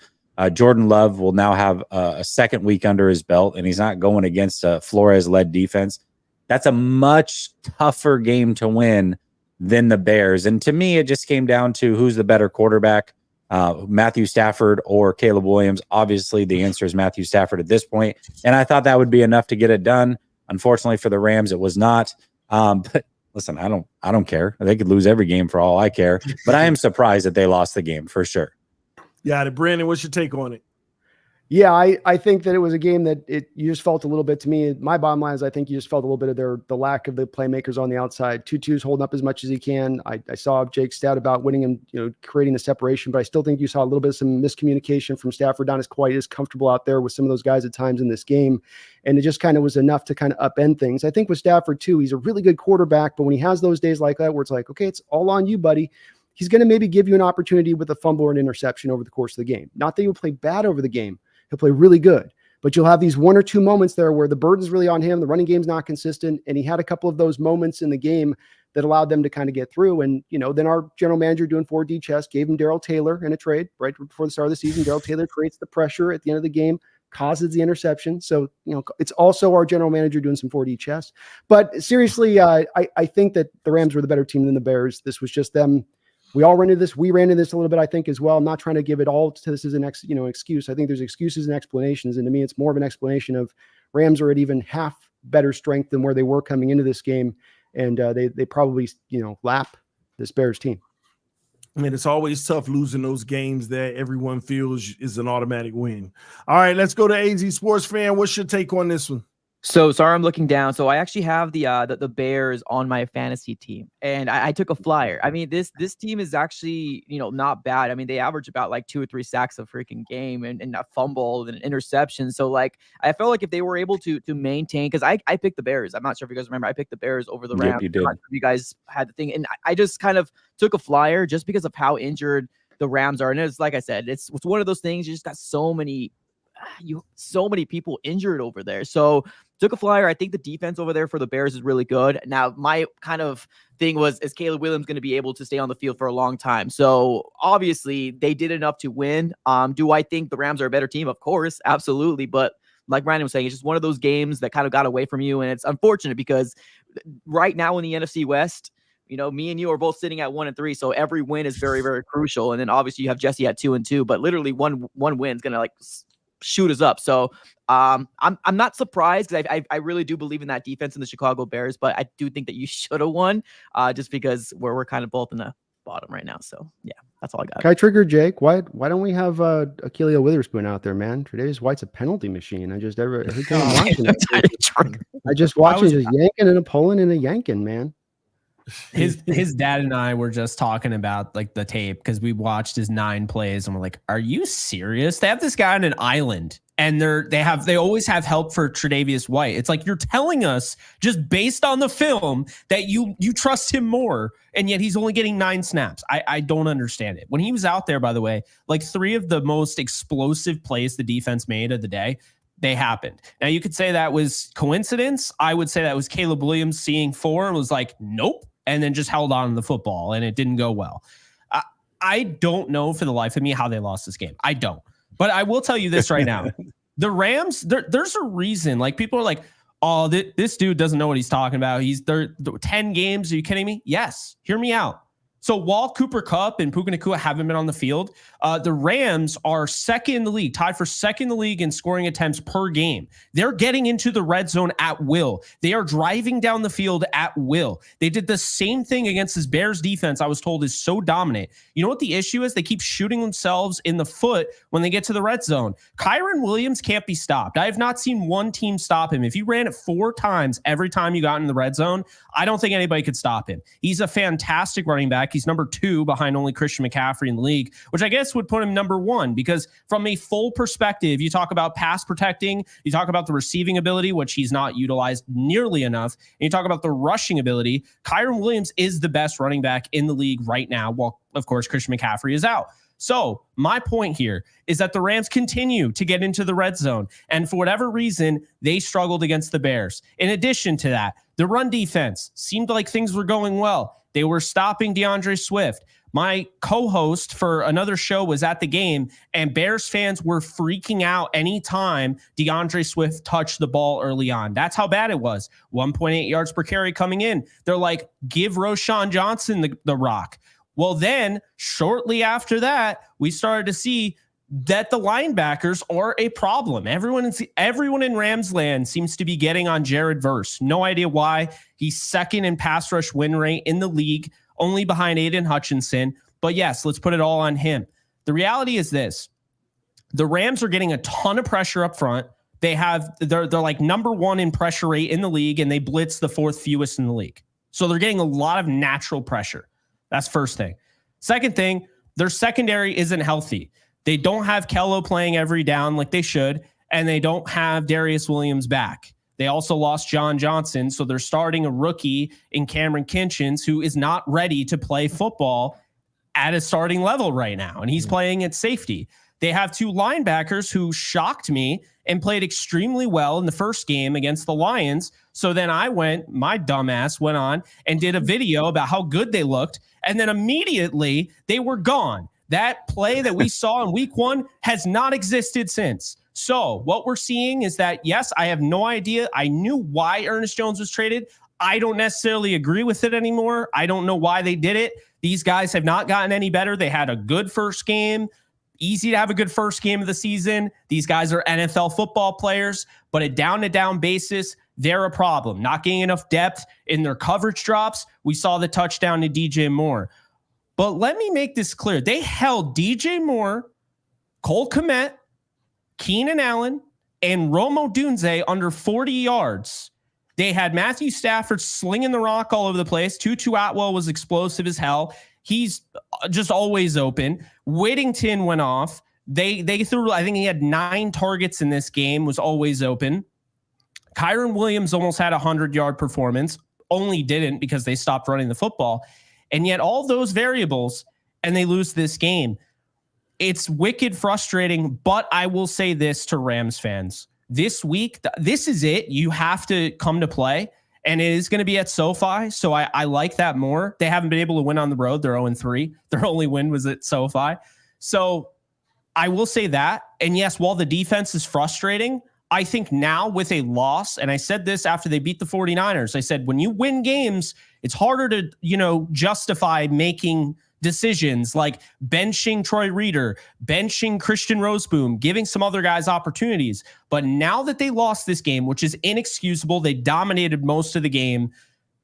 Jordan Love will now have a second week under his belt, and he's not going against a Flores-led defense. That's a much tougher game to win than the Bears. And to me, it just came down to who's the better quarterback, Matthew Stafford or Caleb Williams. Obviously, the answer is Matthew Stafford at this point, and I thought that would be enough to get it done. Unfortunately for the Rams, it was not. But listen, I don't care. They could lose every game for all I care. But I am surprised that they lost the game for sure. Yeah, Brandon, what's your take on it? Yeah, I think that it was a game that you just felt a little bit to me. My bottom line is I think you just felt a little bit of the lack of the playmakers on the outside. Tutu's holding up as much as he can. I saw Jake's stat about winning and creating the separation, but I still think you saw a little bit of some miscommunication from Stafford. Not as quite as comfortable out there with some of those guys at times in this game. And it just kind of was enough to kind of upend things. I think with Stafford too, he's a really good quarterback, but when he has those days like that where it's like, okay, it's all on you, buddy, he's going to maybe give you an opportunity with a fumble or an interception over the course of the game. Not that he'll play bad over the game. He'll play really good, but you'll have these 1 or 2 moments there where the burden's really on him. The running game's not consistent. And he had a couple of those moments in the game that allowed them to kind of get through. And, then our general manager doing 4D chess gave him Darrell Taylor in a trade right before the start of the season. Darrell Taylor creates the pressure at the end of the game, causes the interception. So, it's also our general manager doing some 4D chess, but seriously, I think that the Rams were the better team than the Bears. This was just them. We all ran into this. We ran into this a little bit, I think, as well. I'm not trying to give it all to this as an excuse. I think there's excuses and explanations. And to me, it's more of an explanation of Rams are at even half better strength than where they were coming into this game. And they probably, lap this Bears team. I mean, it's always tough losing those games that everyone feels is an automatic win. All right, let's go to AZ Sports Fan. What's your take on this one? So sorry, I'm looking down. So I actually have the Bears on my fantasy team, and I took a flyer. I mean, this team is actually not bad. I mean, they average about like 2 or 3 sacks a freaking game, and a fumble and an interception. So like, I felt like if they were able to maintain, because I picked the Bears. I'm not sure if you guys remember. I picked the Bears over the Rams. Yep, you did. I'm not sure if you guys had the thing, and I just kind of took a flyer just because of how injured the Rams are. And it's like I said, it's one of those things. You just got so many people injured over there. So took a flyer. I think the defense over there for the Bears is really good. Now, my kind of thing was, is Caleb Williams going to be able to stay on the field for a long time? So obviously they did enough to win. Do I think the Rams are a better team? Of course, absolutely. But like Brandon was saying, it's just one of those games that kind of got away from you. And it's unfortunate because right now in the NFC West, me and you are both sitting at 1-3. So every win is very, very crucial. And then obviously you have Jesse at 2-2, but literally one win is going to shoot us up. So I'm not surprised because I really do believe in that defense in the Chicago Bears, but I do think that you should have won just because we're kind of both in the bottom right now. So yeah, that's all I got. Can I trigger Jake? Why don't we have Achillea Witherspoon out there, man? Tre'Davious White's a penalty machine. I just every time I'm watching it, I just watch him just yanking and a pulling and a yanking, man. His dad and I were just talking about like the tape because we watched his 9 plays and we're like, are you serious? They have this guy on an island and they always have help for Tre'Davious White. It's like you're telling us just based on the film that you trust him more, and yet he's only getting 9 snaps. I don't understand it. When he was out there, by the way, like 3 of the most explosive plays the defense made of the day, they happened. Now you could say that was coincidence. I would say that was Caleb Williams seeing 4 and was like, nope, and then just held on to the football and it didn't go well. I don't know for the life of me how they lost this game. I don't. But I will tell you this right now. The Rams, there's a reason. Like, people are like, oh, this dude doesn't know what he's talking about. He's 10 games. Are you kidding me? Yes. Hear me out. So while Cooper Kupp and Puka Nacua haven't been on the field, the Rams are second in the league, tied for second in the league in scoring attempts per game. They're getting into the red zone at will. They are driving down the field at will. They did the same thing against this Bears defense, I was told, is so dominant. You know what the issue is? They keep shooting themselves in the foot when they get to the red zone. Kyren Williams can't be stopped. I have not seen one team stop him. If you ran it 4 times every time you got in the red zone, I don't think anybody could stop him. He's a fantastic running back. He's number 2 behind only Christian McCaffrey in the league, which I guess would put him number 1, because from a full perspective, you talk about pass protecting, you talk about the receiving ability, which he's not utilized nearly enough, and you talk about the rushing ability. Kyren Williams is the best running back in the league right now, while, of course, Christian McCaffrey is out. So my point here is that the Rams continue to get into the red zone, and for whatever reason, they struggled against the Bears. In addition to that, the run defense seemed like things were going well. They were stopping DeAndre Swift. My co-host for another show was at the game, and Bears fans were freaking out anytime DeAndre Swift touched the ball early on. That's how bad it was. 1.8 yards per carry coming in. They're like, give Roschon Johnson the rock. Well, then shortly after that, we started to see that the linebackers are a problem. Everyone in Rams land seems to be getting on Jared Verse. No idea why. He's second in pass rush win rate in the league, only behind Aiden Hutchinson. But yes, let's put it all on him. The reality is this. The Rams are getting a ton of pressure up front. They're like number 1 in pressure rate in the league, and they blitz the 4th fewest in the league. So they're getting a lot of natural pressure. That's first thing. Second thing, their secondary isn't healthy. They don't have Kello playing every down like they should, and they don't have Darius Williams back. They also lost John Johnson, so they're starting a rookie in Cameron Kinchins who is not ready to play football at a starting level right now, and he's playing at safety. They have 2 linebackers who shocked me and played extremely well in the first game against the Lions. So then my dumbass went on and did a video about how good they looked, and then immediately they were gone. That play that we saw in week 1 has not existed since. So what we're seeing is that, yes, I have no idea. I knew why Ernest Jones was traded. I don't necessarily agree with it anymore. I don't know why they did it. These guys have not gotten any better. They had a good first game. Easy to have a good first game of the season. These guys are NFL football players, but a down-to-down basis, they're a problem. Not getting enough depth in their coverage drops. We saw the touchdown to DJ Moore. But let me make this clear. They held DJ Moore, Cole Kmet, Keenan Allen, and Rome Odunze under 40 yards. They had Matthew Stafford slinging the rock all over the place. Tutu Atwell was explosive as hell. He's just always open. Whittington went off. They threw, I think he had 9 targets in this game, was always open. Kyren Williams almost had a 100-yard performance, only didn't because they stopped running the football. And yet all those variables, and they lose this game. It's wicked frustrating, but I will say this to Rams fans. This week, this is it. You have to come to play, and it is going to be at SoFi, so I like that more. They haven't been able to win on the road. They're 0-3. Their only win was at SoFi. So I will say that. And yes, while the defense is frustrating, I think now with a loss, and I said this after they beat the 49ers, I said, when you win games, it's harder to, justify making decisions like benching Troy Reader, benching Christian Roseboom, giving some other guys opportunities. But now that they lost this game, which is inexcusable, they dominated most of the game.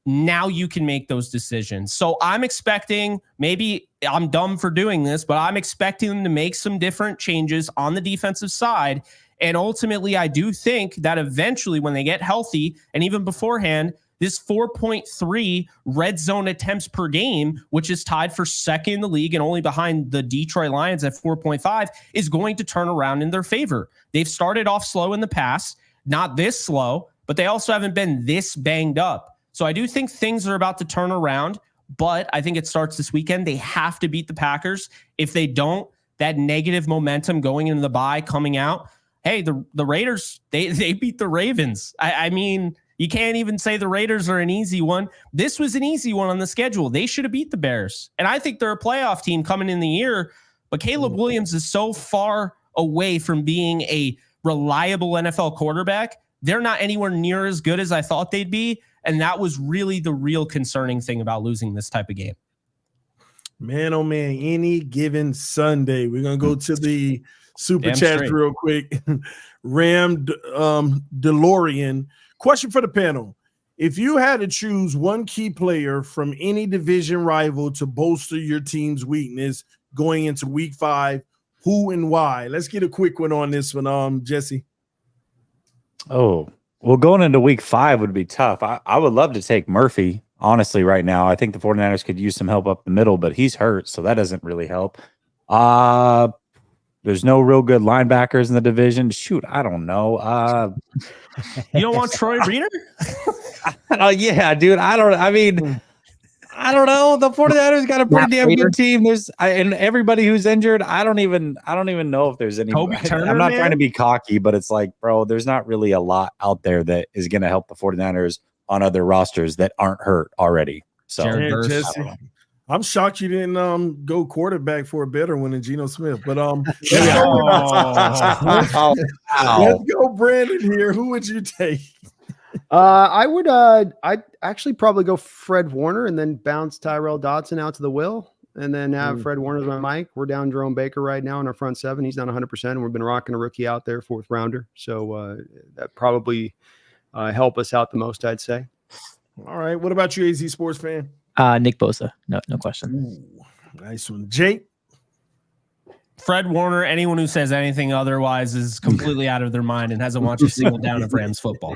Now you can make those decisions. So I'm expecting, maybe I'm dumb for doing this, but I'm expecting them to make some different changes on the defensive side. And ultimately, I do think that eventually when they get healthy, and even beforehand, this 4.3 red zone attempts per game, which is tied for second in the league and only behind the Detroit Lions at 4.5, is going to turn around in their favor. They've started off slow in the past, not this slow, but they also haven't been this banged up. So I do think things are about to turn around, but I think it starts this weekend. They have to beat the Packers. If they don't, that negative momentum going into the bye coming out, hey, the Raiders, they beat the Ravens. I mean, you can't even say the Raiders are an easy one. This was an easy one on the schedule. They should have beat the Bears. And I think they're a playoff team coming in the year. But Caleb Williams is so far away from being a reliable NFL quarterback. They're not anywhere near as good as I thought they'd be. And that was really the real concerning thing about losing this type of game. Man, oh man, any given Sunday. We're going to go to the super chats real quick. Ram DeLorean. Question for the panel. If you had to choose one key player from any division rival to bolster your team's weakness going into week 5, who and why? Let's get a quick one on this one, Jesse. Oh, well, going into week 5 would be tough. I would love to take Murphy, honestly, right now. I think the 49ers could use some help up the middle, but he's hurt, so that doesn't really help. There's no real good linebackers in the division. Shoot, I don't know. You don't want Troy Reader? Yeah, dude. I don't know. The 49ers got a pretty damn good team. And everybody who's injured, I don't even know if there's any. Kobe Turner, I'm not trying to be cocky, but it's like, bro, there's not really a lot out there that is going to help the 49ers on other rosters that aren't hurt already. So Jesse, I'm shocked you didn't go quarterback for a better one than Geno Smith. But let's go, Brandon here. Who would you take? I'd actually probably go Fred Warner and then bounce Tyrell Dodson out to the will and then have Fred Warner as my mic. We're down Jerome Baker right now in our front 7. He's down 100%. And we've been rocking a rookie out there, 4th rounder. So that probably help us out the most, I'd say. All right. What about you, AZ Sports fan? Nick Bosa. No question. Ooh, nice one. Jake? Fred Warner. Anyone who says anything otherwise is completely out of their mind and hasn't watched a single down of Rams football.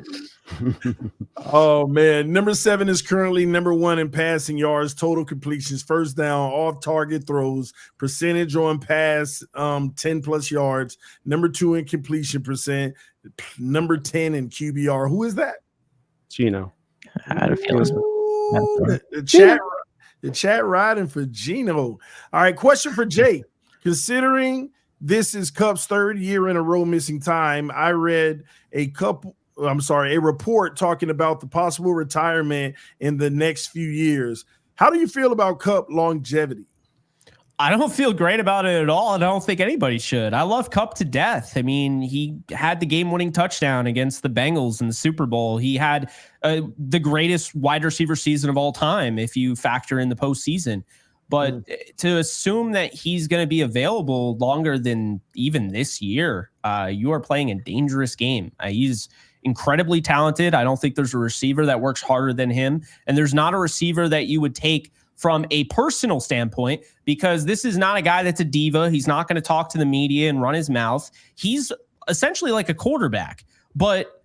Oh, man. Number 7 is currently number 1 in passing yards, total completions, first down, off-target throws, percentage on pass, 10-plus yards, number 2 in completion percent, number 10 in QBR. Who is that? Geno. I had a feeling. The chat riding for Geno. All right, question for Jay. Considering this is Kupp's 3rd year in a row missing time, I read a report talking about the possible retirement in the next few years. How do you feel about Kupp longevity? I don't feel great about it at all, and I don't think anybody should. I love Kupp to death. I mean, he had the game-winning touchdown against the Bengals in the Super Bowl. He had the greatest wide receiver season of all time if you factor in the postseason. But to assume that he's going to be available longer than even this year, you are playing a dangerous game. He's incredibly talented. I don't think there's a receiver that works harder than him, and there's not a receiver that you would take from a personal standpoint, because this is not a guy that's a diva. He's not going to talk to the media and run his mouth. He's essentially like a quarterback, but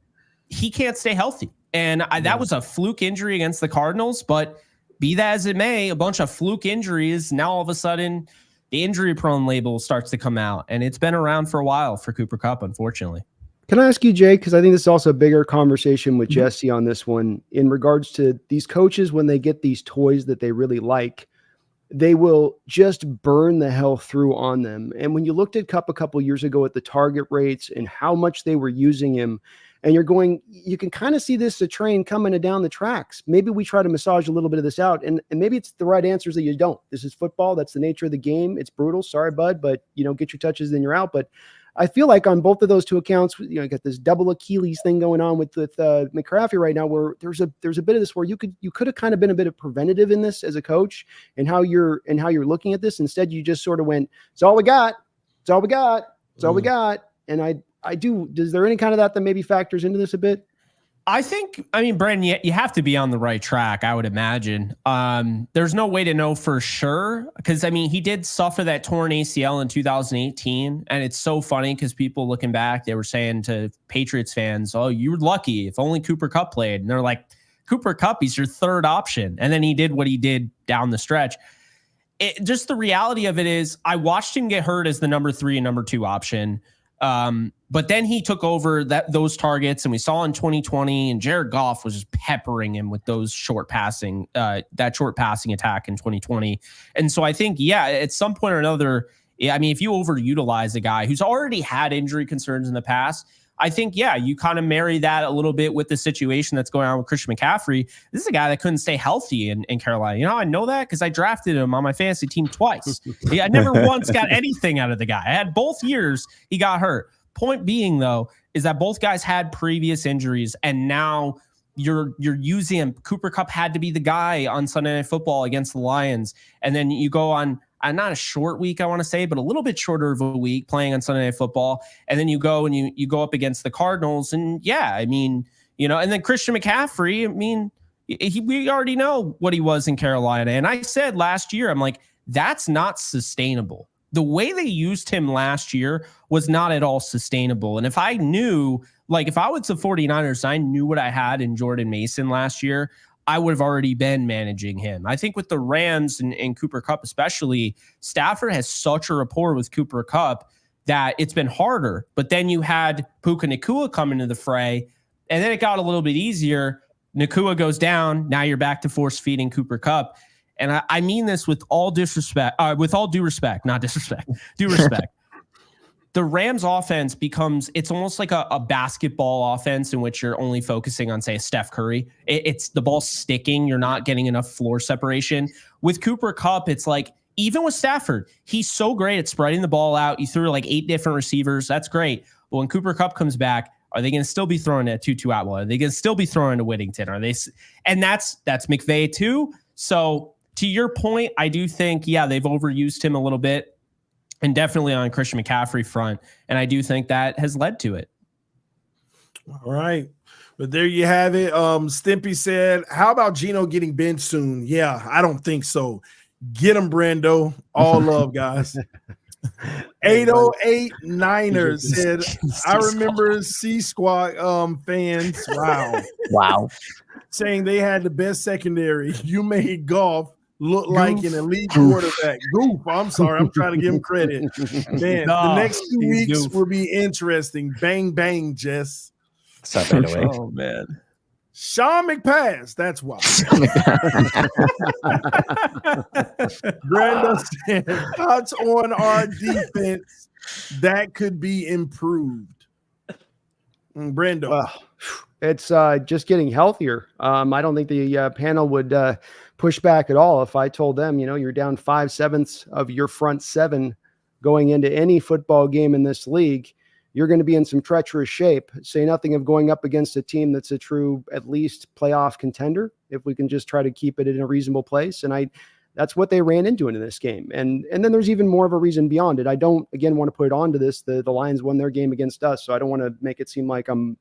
he can't stay healthy. And that was a fluke injury against the Cardinals, but be that as it may, a bunch of fluke injuries. Now all of a sudden the injury prone label starts to come out, and it's been around for a while for Cooper Kupp, unfortunately. Can I ask you, Jay, because I think this is also a bigger conversation with Jesse on this one, in regards to these coaches, when they get these toys that they really like, they will just burn the hell through on them. And when you looked at Kupp a couple years ago at the target rates and how much they were using him, and you can kind of see this a train coming down the tracks. Maybe we try to massage a little bit of this out, and maybe it's the right answers that you don't. This is football. That's the nature of the game. It's brutal. Sorry, bud, but get your touches, then you're out. But I feel like on both of those 2 accounts, you got this double Achilles thing going on with McCaffrey right now, where there's a bit of this where you could have kind of been a bit of preventative in this as a coach and how you're looking at this. Instead, you just sort of went, it's all we got. It's all we got. It's all we got. And is there any kind of that maybe factors into this a bit? Brandon, you have to be on the right track, I would imagine. There's no way to know for sure, because, he did suffer that torn ACL in 2018. And it's so funny because people looking back, they were saying to Patriots fans, oh, you were lucky if only Cooper Kupp played. And they're like, Cooper Kupp, he's your 3rd option. And then he did what he did down the stretch. Just the reality of it is, I watched him get hurt as the number 3 and number 2 option. But then he took over those targets, and we saw in 2020, and Jared Goff was just peppering him with those short passing attack in 2020. And so I think, at some point or another, I mean, if you overutilize a guy who's already had injury concerns in the past, I think, yeah, you kind of marry that a little bit with the situation that's going on with Christian McCaffrey. This is a guy that couldn't stay healthy in Carolina. You know, I know that because I drafted him on my fantasy team twice. I never once got anything out of the guy. I had both years he got hurt. Point being, though, is that both guys had previous injuries, and now you're using him. Cooper Kupp had to be the guy on Sunday Night Football against the Lions, and then you go on not a short week, I want to say, but a little bit shorter of a week playing on Sunday Night Football. And then you go and you go up against the Cardinals. And yeah, I mean, you know, and then Christian McCaffrey, I mean, we already know what he was in Carolina. And I said last year, I'm like, that's not sustainable. The way they used him last year was not at all sustainable. And if I knew, like if I was the 49ers, I knew what I had in Jordan Mason last year, I would have already been managing him. I think with the Rams and Cooper Kupp especially, Stafford has such a rapport with Cooper Kupp that it's been harder. But then you had Puka Nacua come into the fray, and then it got a little bit easier. Nacua goes down. Now you're back to force feeding Cooper Kupp. And I mean this with all disrespect, with all due respect, not disrespect, due respect. The Rams offense it's almost like a basketball offense in which you're only focusing on, say, Steph Curry. It's the ball sticking. You're not getting enough floor separation. With Cooper Kupp, it's like, even with Stafford, he's so great at spreading the ball out. You threw like 8 different receivers. That's great. But when Cooper Kupp comes back, are they going to still be throwing at Tutu Atwell? Are they going to still be throwing to Whittington? Are they? And that's McVay too. So to your point, I do think, yeah, they've overused him a little bit. And definitely on Christian McCaffrey front. And I do think that has led to it. All right. But there you have it. Stimpy said, how about Geno getting benched soon? Yeah, I don't think so. Get him, Brando. All love, guys. 808 Niners said, I remember C-Squad fans. Wow. Saying they had the best secondary. You made golf look like an elite quarterback. Goof. I'm sorry. I'm trying to give him credit. Man, the next 2 weeks will be interesting. Bang, bang, Jess. Oh, man. Sean McPass. That's why. Brenda said, thoughts on our defense that could be improved. Brenda. Well, it's just getting healthier. I don't think the panel would push back at all if I told them, you know, you're down 5/7 of your front 7 going into any football game in this league. You're going to be in some treacherous shape. Say nothing of going up against a team that's a true, at least playoff contender, if we can just try to keep it in a reasonable place. And that's what they ran into in this game. And then there's even more of a reason beyond it. I don't, again, want to put it onto this. The Lions won their game against us, so I don't want to make it seem like I'm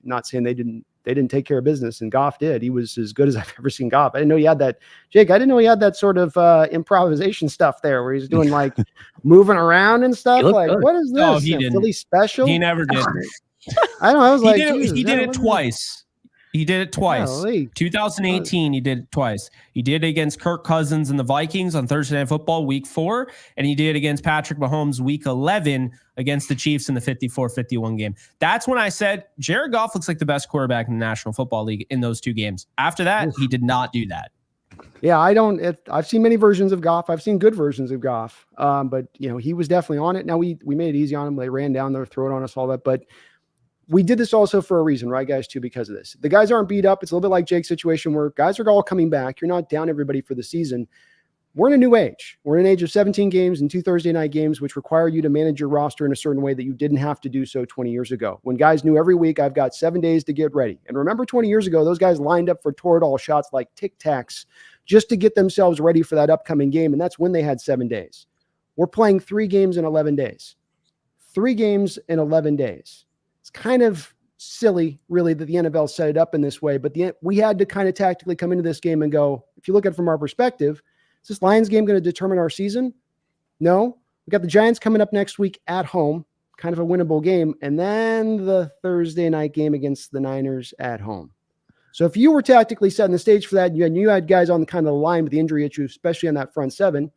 not saying they didn't take care of business, and Goff did. He was as good as I've ever seen Goff. I didn't know he had that, Jake. I didn't know he had that sort of improvisation stuff there, where he's doing like moving around and stuff. Like, good. What is this? Oh, he didn't. Really special? He never did. I don't know. I was he did it twice. He did it twice. Golly. 2018, he did it twice. He did it against Kirk Cousins and the Vikings on Thursday Night Football, Week 4, and he did it against Patrick Mahomes, Week 11, against the Chiefs in the 54-51 game. That's when I said Jared Goff looks like the best quarterback in the National Football League in those 2 games. After that, he did not do that. Yeah, I've seen many versions of Goff. I've seen good versions of Goff, but you know, he was definitely on it. Now we made it easy on him. They ran down there, throw it on us, all that, but we did this also for a reason, right, guys, too, because of this. The guys aren't beat up. It's a little bit like Jake's situation where guys are all coming back. You're not down everybody for the season. We're in a new age. We're in an age of 17 games and 2 Thursday night games, which require you to manage your roster in a certain way that you didn't have to do so 20 years ago. When guys knew every week, I've got 7 days to get ready. And remember 20 years ago, those guys lined up for Toradol shots like Tic Tacs just to get themselves ready for that upcoming game. And that's when they had 7 days. We're playing 3 games in 11 days. 3 games in 11 days. It's kind of silly, really, that the NFL set it up in this way, but we had to kind of tactically come into this game and go, if you look at it from our perspective, is this Lions game going to determine our season? No. We got the Giants coming up next week at home, kind of a winnable game, and then the Thursday night game against the Niners at home. So if you were tactically setting the stage for that, and you had guys on the kind of the line with the injury issue, especially on that front 7,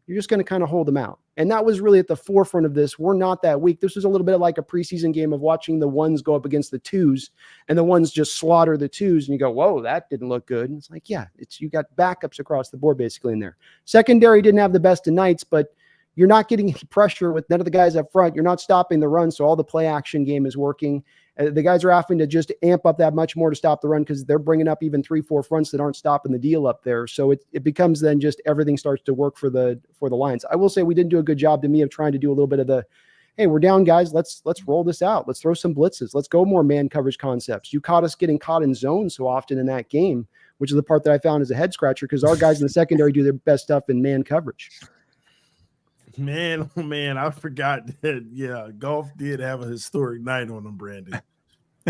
you're just going to kind of hold them out. And that was really at the forefront of this. We're not that weak. This was a little bit like a preseason game of watching the 1s go up against the 2s, and the 1s just slaughter the 2s, and you go, whoa, that didn't look good. And it's like, yeah, you got backups across the board basically in there. Secondary didn't have the best of nights, but you're not getting pressure with none of the guys up front. You're not stopping the run, so all the play action game is working. The guys are having to just amp up that much more to stop the run because they're bringing up even 3-4 fronts that aren't stopping the deal up there. So it becomes then just everything starts to work for the Lions. I will say we didn't do a good job to me of trying to do a little bit of the, hey, we're down, guys. Let's roll this out. Let's throw some blitzes. Let's go more man coverage concepts. You caught us getting caught in zone so often in that game, which is the part that I found as a head scratcher because our guys in the secondary do their best stuff in man coverage. Man, oh man, I forgot that. Yeah, golf did have a historic night on them, Brandon.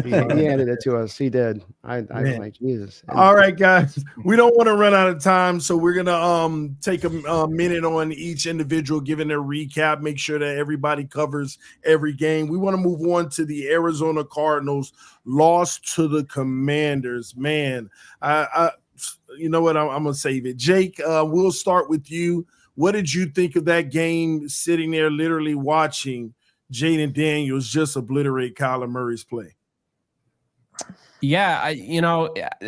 He handed it to us. He did. I was like, Jesus. All right, guys. We don't want to run out of time, so we're gonna take a minute on each individual, giving their recap. Make sure that everybody covers every game. We want to move on to the Arizona Cardinals lost to the Commanders. Man, I you know what? I'm gonna save it. Jake, we'll start with you. What did you think of that game, sitting there literally watching Jaden Daniels just obliterate Kyler Murray's play? Yeah,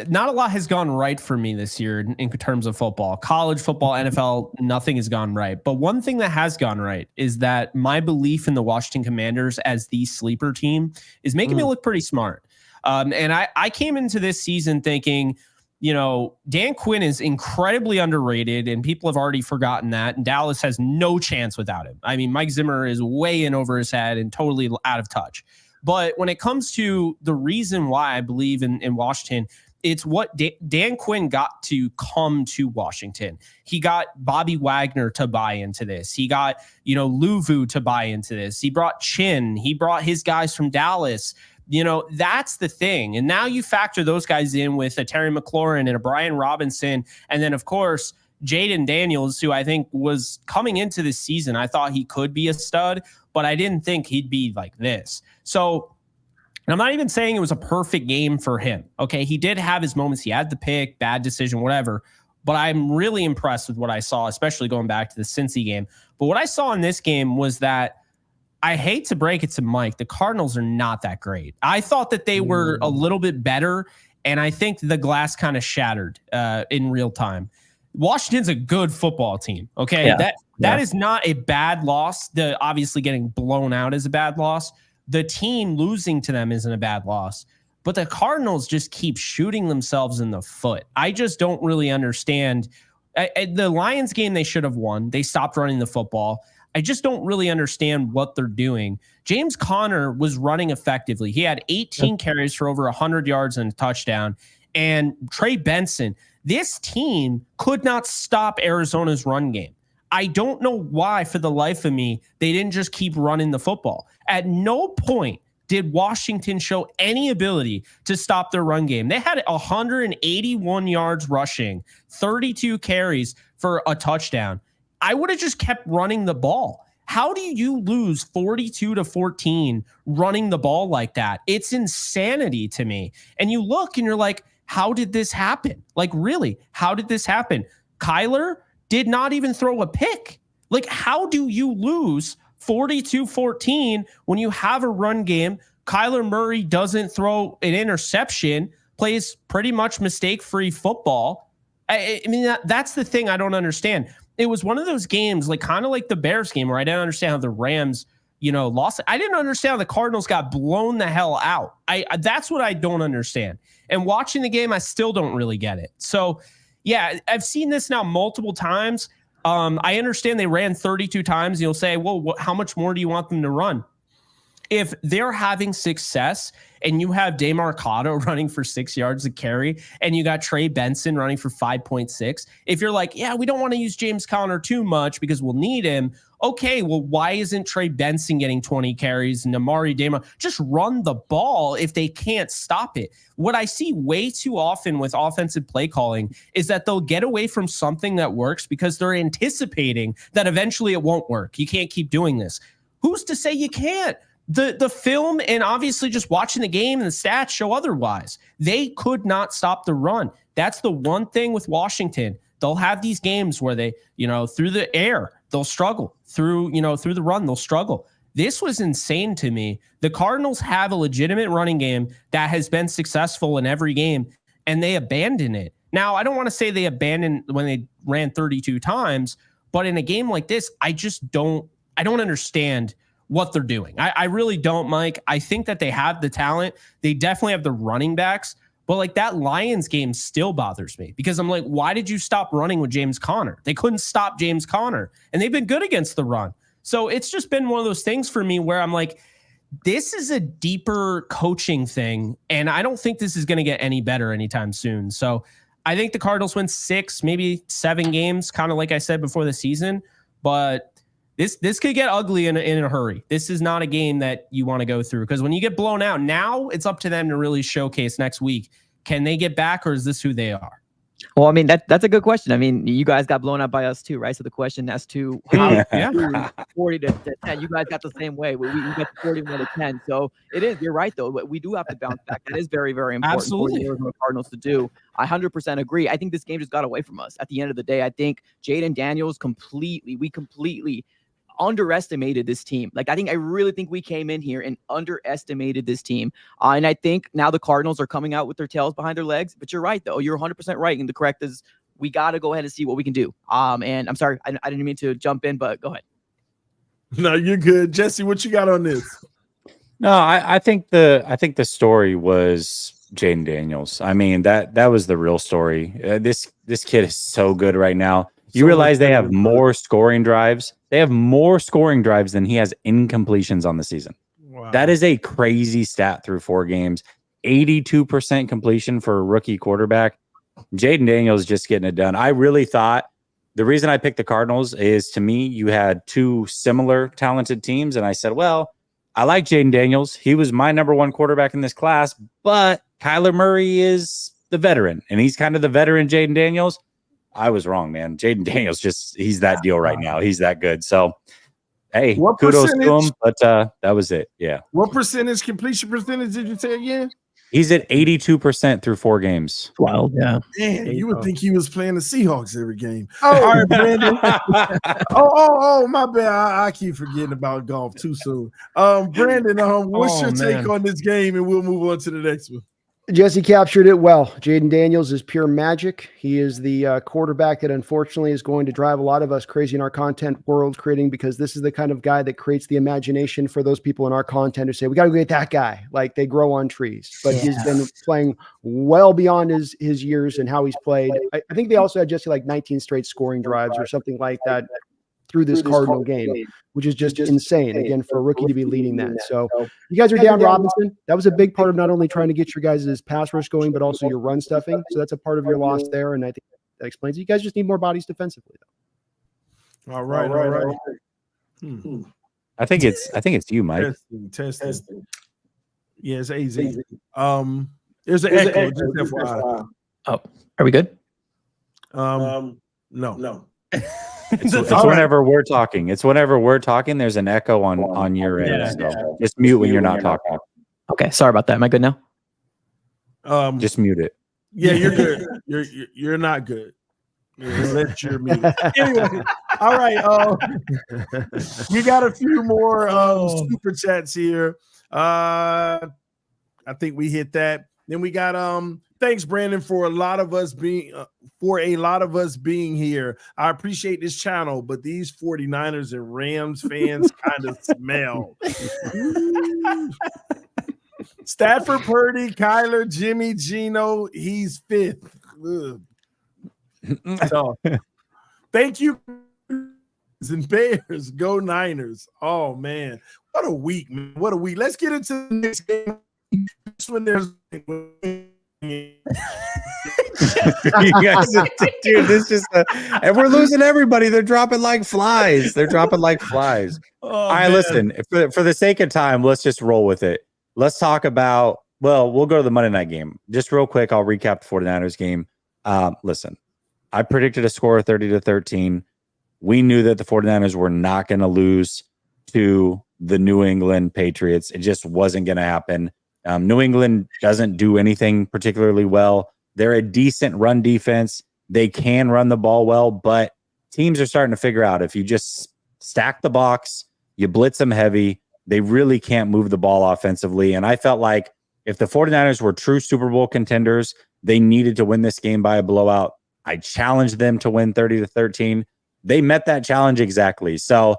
not a lot has gone right for me this year in terms of football. College football, NFL, nothing has gone right. But one thing that has gone right is that my belief in the Washington Commanders as the sleeper team is making me look pretty smart. And I came into this season thinking, Dan Quinn is incredibly underrated, and people have already forgotten that. And Dallas has no chance without him. I mean, Mike Zimmer is way in over his head and totally out of touch. But when it comes to the reason why I believe in Washington, it's what Dan Quinn got to come to Washington. He got Bobby Wagner to buy into this. He got, Luvu to buy into this. He brought Chin. He brought his guys from Dallas. That's the thing. And now you factor those guys in with a Terry McLaurin and a Brian Robinson. And then, of course, Jaden Daniels, who I think was coming into this season, I thought he could be a stud, but I didn't think he'd be like this. So, and I'm not even saying it was a perfect game for him. Okay, he did have his moments. He had the pick, bad decision, whatever. But I'm really impressed with what I saw, especially going back to the Cincy game. But what I saw in this game was that, I hate to break it to Mike, the Cardinals are not that great. I thought that they were a little bit better, and I think the glass kind of shattered in real time. Washington's a good football team, okay? Yeah. That is not a bad loss. Obviously getting blown out is a bad loss. The team losing to them isn't a bad loss. But the Cardinals just keep shooting themselves in the foot. I just don't really understand. The Lions game, they should have won. They stopped running the football. I just don't really understand what they're doing. James Conner was running effectively. He had 18 carries for over 100 yards and a touchdown. And Trey Benson, this team could not stop Arizona's run game. I don't know why, for the life of me, they didn't just keep running the football. At no point did Washington show any ability to stop their run game. They had 181 yards rushing, 32 carries for a touchdown. I would have just kept running the ball. How do you lose 42-14 running the ball like that? It's insanity to me. And you look and you're like, how did this happen? Like, really, how did this happen? Kyler did not even throw a pick. Like, how do you lose 42-14 when you have a run game? Kyler Murray doesn't throw an interception, plays pretty much mistake-free football. I mean, that's the thing I don't understand. It was one of those games, like kind of like the Bears game, where I didn't understand how the Rams, lost. I didn't understand how the Cardinals got blown the hell out. That's what I don't understand. And watching the game, I still don't really get it. So, yeah, I've seen this now multiple times. I understand they ran 32 times. You'll say, well, how much more do you want them to run? If they're having success and you have DeMarcado running for 6 yards a carry and you got Trey Benson running for 5.6, if you're like, yeah, we don't want to use James Conner too much because we'll need him. Okay, well, why isn't Trey Benson getting 20 carries and Amari Dema? Just run the ball if they can't stop it. What I see way too often with offensive play calling is that they'll get away from something that works because they're anticipating that eventually it won't work. You can't keep doing this. Who's to say you can't? The film and obviously just watching the game and the stats show otherwise. They could not stop the run. That's the one thing with Washington. They'll have these games where they, through the air, they'll struggle. Through the run, they'll struggle. This was insane to me. The Cardinals have a legitimate running game that has been successful in every game, and they abandon it. Now, I don't want to say they abandoned when they ran 32 times, But in a game like this, I don't understand what they're doing. I really don't, Mike. I think that they have the talent. They definitely have the running backs. But like that Lions game still bothers me because I'm like, why did you stop running with James Conner? They couldn't stop James Conner, and they've been good against the run. So it's just been one of those things for me where I'm like, this is a deeper coaching thing, and I don't think this is going to get any better anytime soon. So I think the Cardinals win 6, maybe 7 games, kind of like I said before the season. But this could get ugly in a hurry. This is not a game that you want to go through because when you get blown out, now it's up to them to really showcase next week. Can they get back, or is this who they are? Well, I mean, that's a good question. I mean, you guys got blown out by us too, right? So the question as to how 40 to 10, you guys got the same way. We got 41 to 10. So it is, you're right, though. We do have to bounce back. That is very, very important Absolutely. for the Cardinals to do. I 100% agree. I think this game just got away from us. At the end of the day, I think Jaden Daniels we completely underestimated this team. Like, I really think we came in here and underestimated this team. And I think now the Cardinals are coming out with their tails behind their legs. But you're right, though. You're 100% right. And the correct is we got to go ahead and see what we can do. And I'm sorry, I didn't mean to jump in, but go ahead. No, you're good. Jesse, what you got on this? No, I think the story was Jaden Daniels. I mean, that was the real story. This kid is so good right now. You realize they have more scoring drives. They have more scoring drives than he has incompletions on the season. Wow. That is a crazy stat through 4 games. 82% completion for a rookie quarterback. Jaden Daniels just getting it done. I really thought the reason I picked the Cardinals is, to me, you had 2 similar talented teams. And I said, well, I like Jaden Daniels. He was my number 1 quarterback in this class, but Kyler Murray is the veteran, and he's kind of the veteran Jaden Daniels. I was wrong, man. Jaden Daniels he's that deal right now. He's that good. So, hey, kudos to him. But that was it. Yeah. What completion percentage did you say again? He's at 82% through 4 games. Wild, yeah. Man, you would think he was playing the Seahawks every game. Oh, all right, Brandon. My bad. I keep forgetting about golf too soon. Brandon, what's your take on this game? And we'll move on to the next one. Jesse captured it well. Jaden Daniels is pure magic. He is the quarterback that unfortunately is going to drive a lot of us crazy in our content world creating, because this is the kind of guy that creates the imagination for those people in our content who say, we got to get that guy. Like, they grow on trees. But he's been playing well beyond his years and how he's played. I think they also had Jesse like 19 straight scoring drives or something like that through this Cardinal game, which is just insane, again, for a rookie to be leading that. So you guys are down Robinson. That was a big part of not only trying to get your guys' pass rush going, but also your run stuffing. So that's a part of your loss there, and I think that explains it. You guys just need more bodies defensively, though. All right. I think it's you, Mike. Testing. Yeah, it's AZ. There's an echo. Just FYI. Oh, are we good? No. It's whenever we're talking. It's whenever we're talking. There's an echo on your end. So just mute when you're not talking. Okay, sorry about that. Am I good now? Just mute it. Yeah, you're good. You're not good. Let your mute. Anyway, all right. We got a few more super chats here. I think we hit that. Then we got thanks, Brandon, for a lot of us being here. I appreciate this channel, but these 49ers and Rams fans kind of smell. Stafford, Purdy, Kyler, Jimmy, Geno, he's 5th. So, thank you, and Bears. Go Niners. Oh, man. What a week, man. What a week. Let's get into the next game. When there's you guys, dude, this just and we're losing everybody. They're dropping like flies. All right, listen, for the sake of time, let's just roll with it. Let's talk about, we'll go to the Monday night game. Just real quick, I'll recap the 49ers game. Listen, I predicted a score of 30-13. We knew that the 49ers were not going to lose to the New England Patriots. It just wasn't going to happen. New England doesn't do anything particularly well. They're a decent run defense. They can run the ball well, but teams are starting to figure out if you just stack the box, you blitz them heavy, they really can't move the ball offensively. And I felt like if the 49ers were true Super Bowl contenders, they needed to win this game by a blowout. I challenged them to win 30-13. they met that challenge exactly. So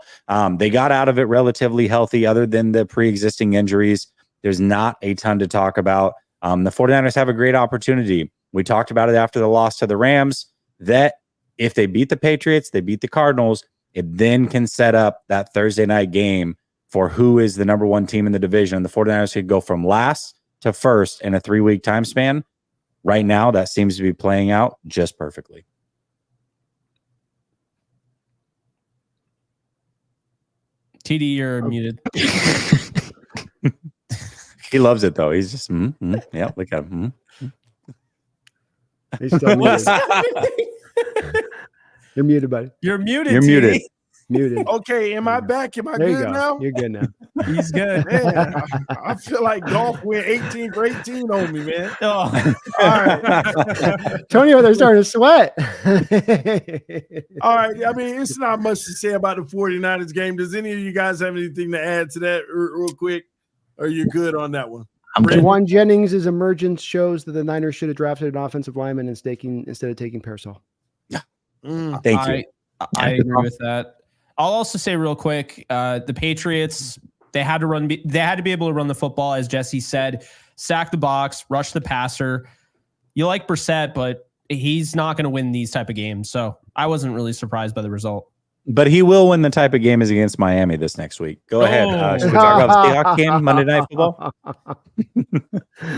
they got out of it relatively healthy other than the pre-existing injuries. There's not a ton to talk about. The 49ers have a great opportunity. We talked about it after the loss to the Rams, that if they beat the Patriots, they beat the Cardinals, it then can set up that Thursday night game for who is the number one team in the division. The 49ers could go from last to first in a 3-week time span. Right now, that seems to be playing out just perfectly. TD, you're muted. He loves it, though. He's just, yeah, look at him. He's still muted. You're muted, buddy. You're muted. You're muted. Muted. Okay, am I back? Am I There you good go. now? You're good now. He's good. Man, I feel like golf went 18 for 18 on me, man. Oh. All right. Tony, they're starting to sweat. All right. I mean, it's not much to say about the 49ers game. Does any of you guys have anything to add to that real quick? Or are you good on that one? Juwan Jennings' emergence shows that the Niners should have drafted an offensive lineman instead of taking Parasol. Thank you. I agree with that. I'll also say real quick, the Patriots, they had to be able to run the football, as Jesse said, sack the box, rush the passer. You like Brissett, but he's not going to win these type of games. So I wasn't really surprised by the result. But he will win the type of game is against Miami this next week. Go ahead. Should we talk about the Seahawks game, Monday Night Football?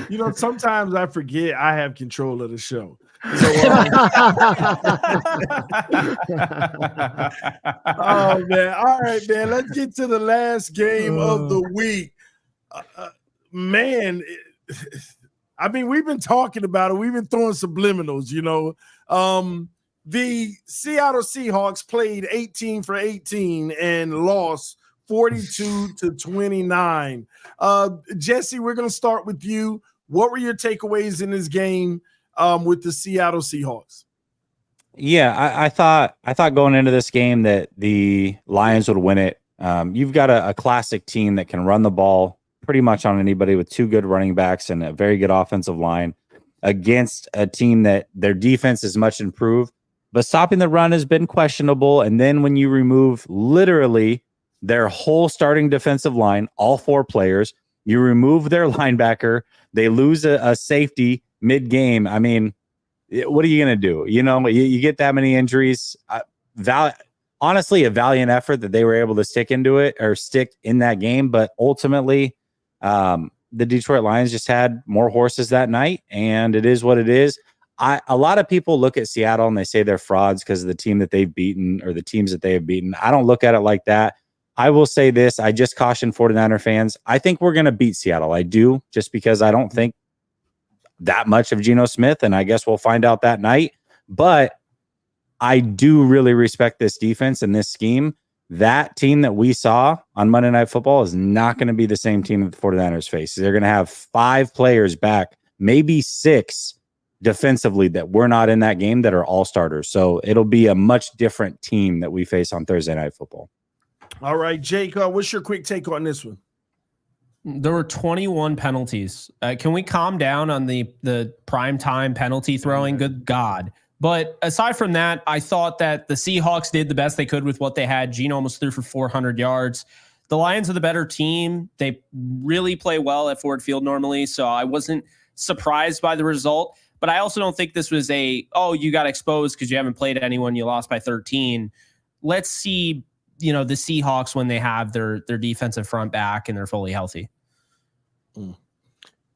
You know, sometimes I forget I have control of the show. So, oh, man. All right, man. Let's get to the last game of the week. Man, I mean, we've been talking about it. We've been throwing subliminals, you know. The Seattle Seahawks played 18 for 18 and lost 42-29. Jesse, we're going to start with you. What were your takeaways in this game with the Seattle Seahawks? Yeah, I thought going into this game that the Lions would win it. You've got a classic team that can run the ball pretty much on anybody with 2 good running backs and a very good offensive line against a team that their defense is much improved. But stopping the run has been questionable. And then when you remove literally their whole starting defensive line, all 4 players, you remove their linebacker, they lose a safety mid-game. I mean, what are you going to do? You know, you get that many injuries. Honestly, a valiant effort that they were able to stick in that game. But ultimately, the Detroit Lions just had more horses that night, and it is what it is. A lot of people look at Seattle and they say they're frauds because of the team that they've beaten or the teams that they have beaten. I don't look at it like that. I will say this. I just caution 49er fans. I think we're going to beat Seattle. I do, just because I don't think that much of Geno Smith, and I guess we'll find out that night. But I do really respect this defense and this scheme. That team that we saw on Monday Night Football is not going to be the same team that the 49ers face. They're going to have 5 players back, maybe 6 defensively that we're not in that game that are all starters. So it'll be a much different team that we face on Thursday Night Football. All right, Jake, what's your quick take on this one? There were 21 penalties. Can we calm down on the prime time penalty throwing? Good God. But aside from that, I thought that the Seahawks did the best they could with what they had. Geno almost threw for 400 yards. The Lions are the better team. They really play well at Ford Field normally, so I wasn't surprised by the result. But I also don't think this was you got exposed because you haven't played anyone. You lost by 13. Let's see, the Seahawks when they have their defensive front back and they're fully healthy.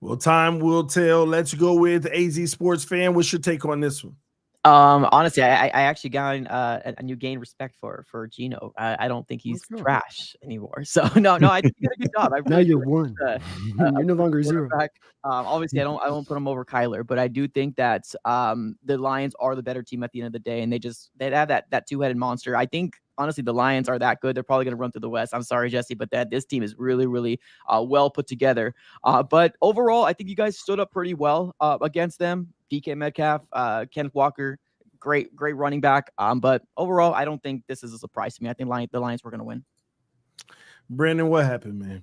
Well, time will tell. Let's go with AZ Sports Fan. What's your take on this one? Honestly, I actually got a new gain respect for Geno. I don't think he's trash anymore. So no, I think he did a good job. Now you're 1. You're no longer 0. Obviously, I won't put him over Kyler, but I do think that the Lions are the better team at the end of the day, and they have that 2-headed monster. I think honestly the Lions are that good. They're probably going to run through the West. I'm sorry, Jesse, but this team is really, really well put together. But overall, I think you guys stood up pretty well against them. DK Metcalf, Kenneth Walker, great running back. But overall, I don't think this is a surprise to me. I think the Lions were going to win. Brandon, what happened, man?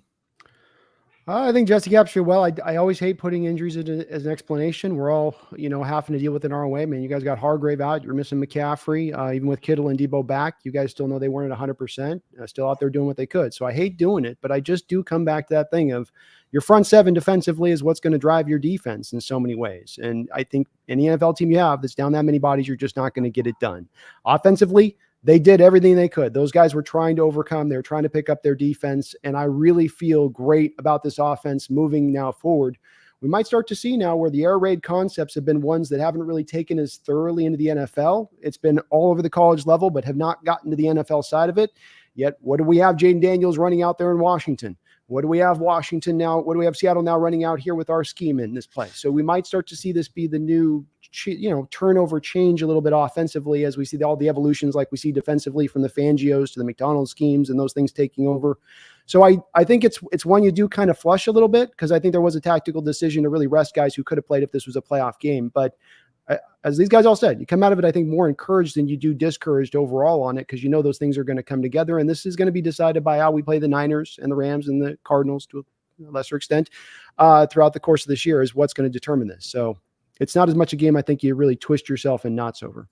I think Jesse captured well. I always hate putting injuries as an explanation. We're all, having to deal with it our way. Man, you guys got Hargrave out. You're missing McCaffrey. Even with Kittle and Debo back, you guys still know they weren't at 100%. Still out there doing what they could. So I hate doing it, but I just do come back to that thing of your front seven defensively is what's going to drive your defense in so many ways. And I think any NFL team you have that's down that many bodies, you're just not going to get it done. Offensively, they did everything they could. Those guys were trying to overcome. They were trying to pick up their defense. And I really feel great about this offense moving now forward. We might start to see now where the air raid concepts have been ones that haven't really taken as thoroughly into the NFL. It's been all over the college level, but have not gotten to the NFL side of it. Yet, what do we have Jaden Daniels running out there in Washington? What do we have Washington now? What do we have Seattle now running out here with our scheme in this play? So we might start to see this be the new, turnover change a little bit offensively as we see all the evolutions like we see defensively from the Fangios to the McDonald schemes and those things taking over. So I think it's one you do kind of flush a little bit because I think there was a tactical decision to really rest guys who could have played if this was a playoff game. But as these guys all said, you come out of it, I think, more encouraged than you do discouraged overall on it because those things are going to come together. And this is going to be decided by how we play the Niners and the Rams and the Cardinals to a lesser extent throughout the course of this year is what's going to determine this. So it's not as much a game I think you really twist yourself in knots over.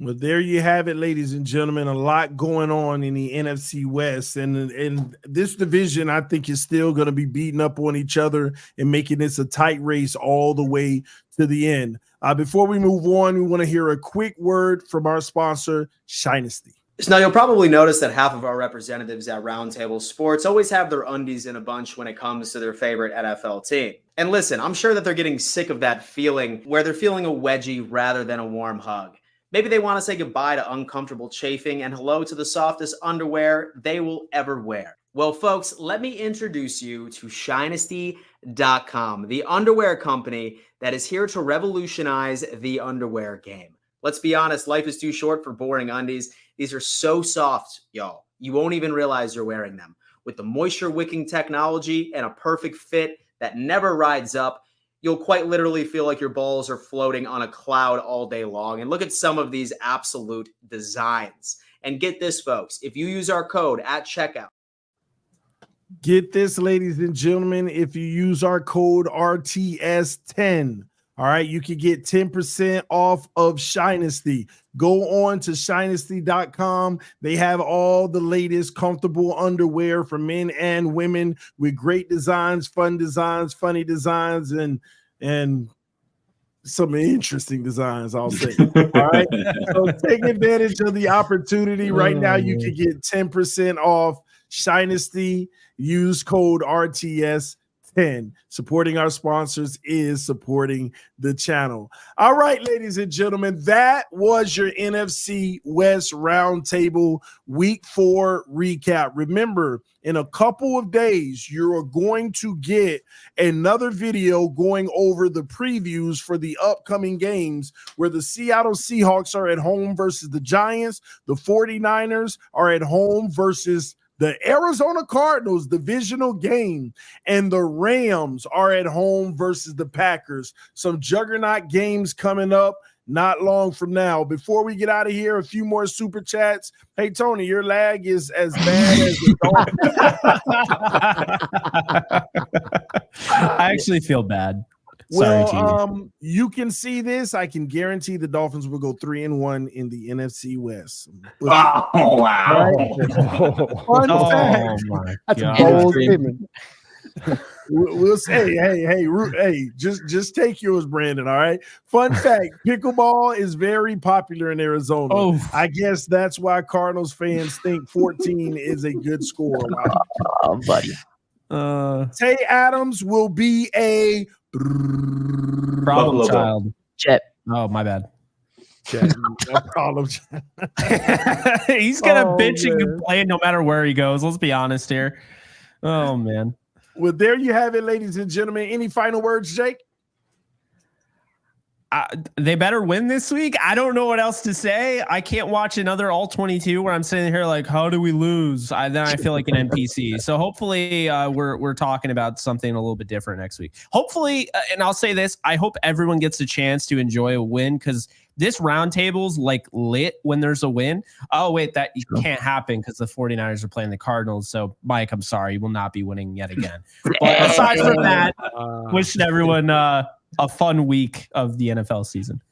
Well, there you have it, ladies and gentlemen. A lot going on in the NFC West. And this division, I think, is still going to be beating up on each other and making this a tight race all the way to the end. Before we move on, we want to hear a quick word from our sponsor, Shinesty. So now you'll probably notice that half of our representatives at Roundtable Sports always have their undies in a bunch when it comes to their favorite NFL team. And listen, I'm sure that they're getting sick of that feeling where they're feeling a wedgie rather than a warm hug. Maybe they want to say goodbye to uncomfortable chafing and hello to the softest underwear they will ever wear. Well, folks, let me introduce you to Shinesty.com, the underwear company that is here to revolutionize the underwear game. Let's be honest, life is too short for boring undies. These are so soft, y'all. You won't even realize you're wearing them. With the moisture-wicking technology and a perfect fit that never rides up, you'll quite literally feel like your balls are floating on a cloud all day long. And look at some of these absolute designs. And get this, folks, if you use our code at checkout. Get this, ladies and gentlemen, if you use our code RTS10, all right, you can get 10% off of Shinesty. Go on to Shinesty.com. They have all the latest comfortable underwear for men and women with great designs, fun designs, funny designs, and some interesting designs, I'll say. All right. So take advantage of the opportunity. Right now, you can get 10% off Shinesty. Use code RTS10. Supporting our sponsors is supporting the channel. All right, ladies and gentlemen, that was your NFC West Roundtable Week 4 recap. Remember, in a couple of days, you're going to get another video going over the previews for the upcoming games where the Seattle Seahawks are at home versus the Giants. The 49ers are at home versus the Arizona Cardinals, divisional game, and the Rams are at home versus the Packers. Some juggernaut games coming up not long from now. Before we get out of here, a few more super chats. Hey, Tony, your lag is as bad as the I actually feel bad. Sorry, you can see this. I can guarantee the Dolphins will go 3-1 in the NFC West. Oh, wow. That's a bold statement. We'll say, hey, just take yours, Brandon. All right. Fun fact: pickleball is very popular in Arizona. Oh, I guess that's why Cardinals fans think 14 is a good score. Wow. Oh, buddy. Tay Adams will be a problem child. Jet. Oh, my bad. No problem. He's gonna bitch and complain no matter where he goes. Let's be honest here. Oh man. Well, there you have it, ladies and gentlemen. Any final words, Jake? They better win this week. I don't know what else to say. I can't watch another All 22 where I'm sitting here like, how do we lose? Then I feel like an NPC. So hopefully we're talking about something a little bit different next week. Hopefully, and I'll say this, I hope everyone gets a chance to enjoy a win because this roundtable's like lit when there's a win. Oh, wait, that can't happen because the 49ers are playing the Cardinals. So, Mike, I'm sorry, you will not be winning yet again. But aside from that, wishing everyone a fun week of the NFL season.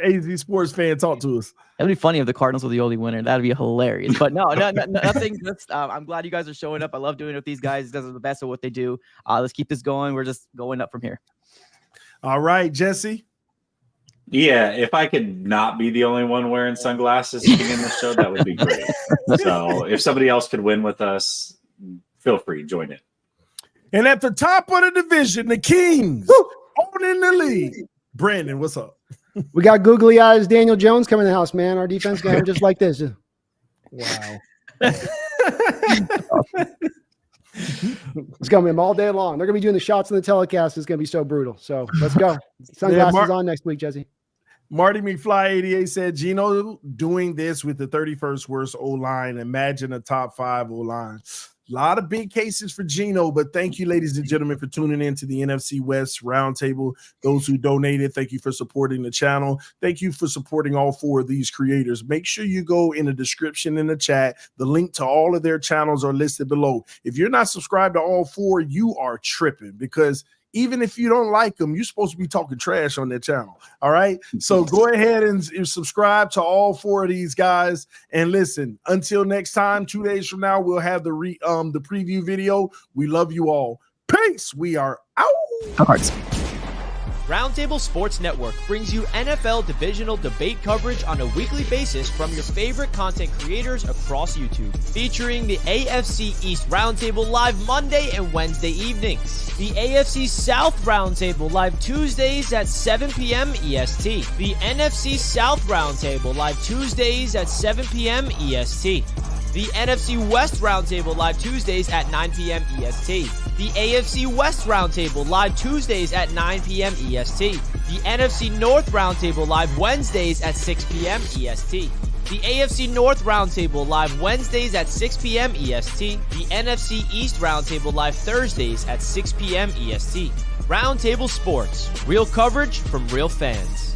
AZ Sports fan, talk to us. It'd be funny if the Cardinals were the only winner. That'd be hilarious. But no, nothing. I'm glad you guys are showing up. I love doing it with these guys. These guys are the best at what they do. Let's keep this going. We're just going up from here. All right, Jesse. Yeah, if I could not be the only one wearing sunglasses to begin the show, that would be great. So if somebody else could win with us, feel free, join it. And at the top of the division, the Kings owning the league. Brandon, what's up? We got googly eyes Daniel Jones coming in the house, man. Our defense got him just like this. Wow. It's going to be all day long. They're going to be doing the shots in the telecast. It's going to be so brutal. So let's go. Sunglasses on next week, Jesse. Marty McFly 88 said, Geno doing this with the 31st worst O-line. Imagine a top 5 O-line. A lot of big cases for Geno, but thank you, ladies and gentlemen, for tuning in to the NFC West Roundtable. Those who donated, thank you for supporting the channel. Thank you for supporting all 4 of these creators. Make sure you go in the description in the chat. The link to all of their channels are listed below. If you're not subscribed to all 4, you are tripping, because even if you don't like them, you're supposed to be talking trash on their channel. All right. So go ahead and subscribe to all 4 of these guys. And listen, until next time, 2 days from now, we'll have the preview video. We love you all. Peace. We are out. Roundtable Sports Network brings you NFL divisional debate coverage on a weekly basis from your favorite content creators across YouTube, featuring the AFC East Roundtable live Monday and Wednesday evenings, the AFC South Roundtable live Tuesdays at 7 p.m. EST, the NFC South Roundtable live Tuesdays at 7 p.m. EST, the NFC West Roundtable live Tuesdays at 9 p.m. EST, the AFC West Roundtable live Tuesdays at 9 p.m. EST, the NFC North Roundtable live Wednesdays at 6 p.m. EST, the AFC North Roundtable live Wednesdays at 6 p.m. EST, the NFC East Roundtable live Thursdays at 6 p.m. EST. Roundtable Sports, real coverage from real fans.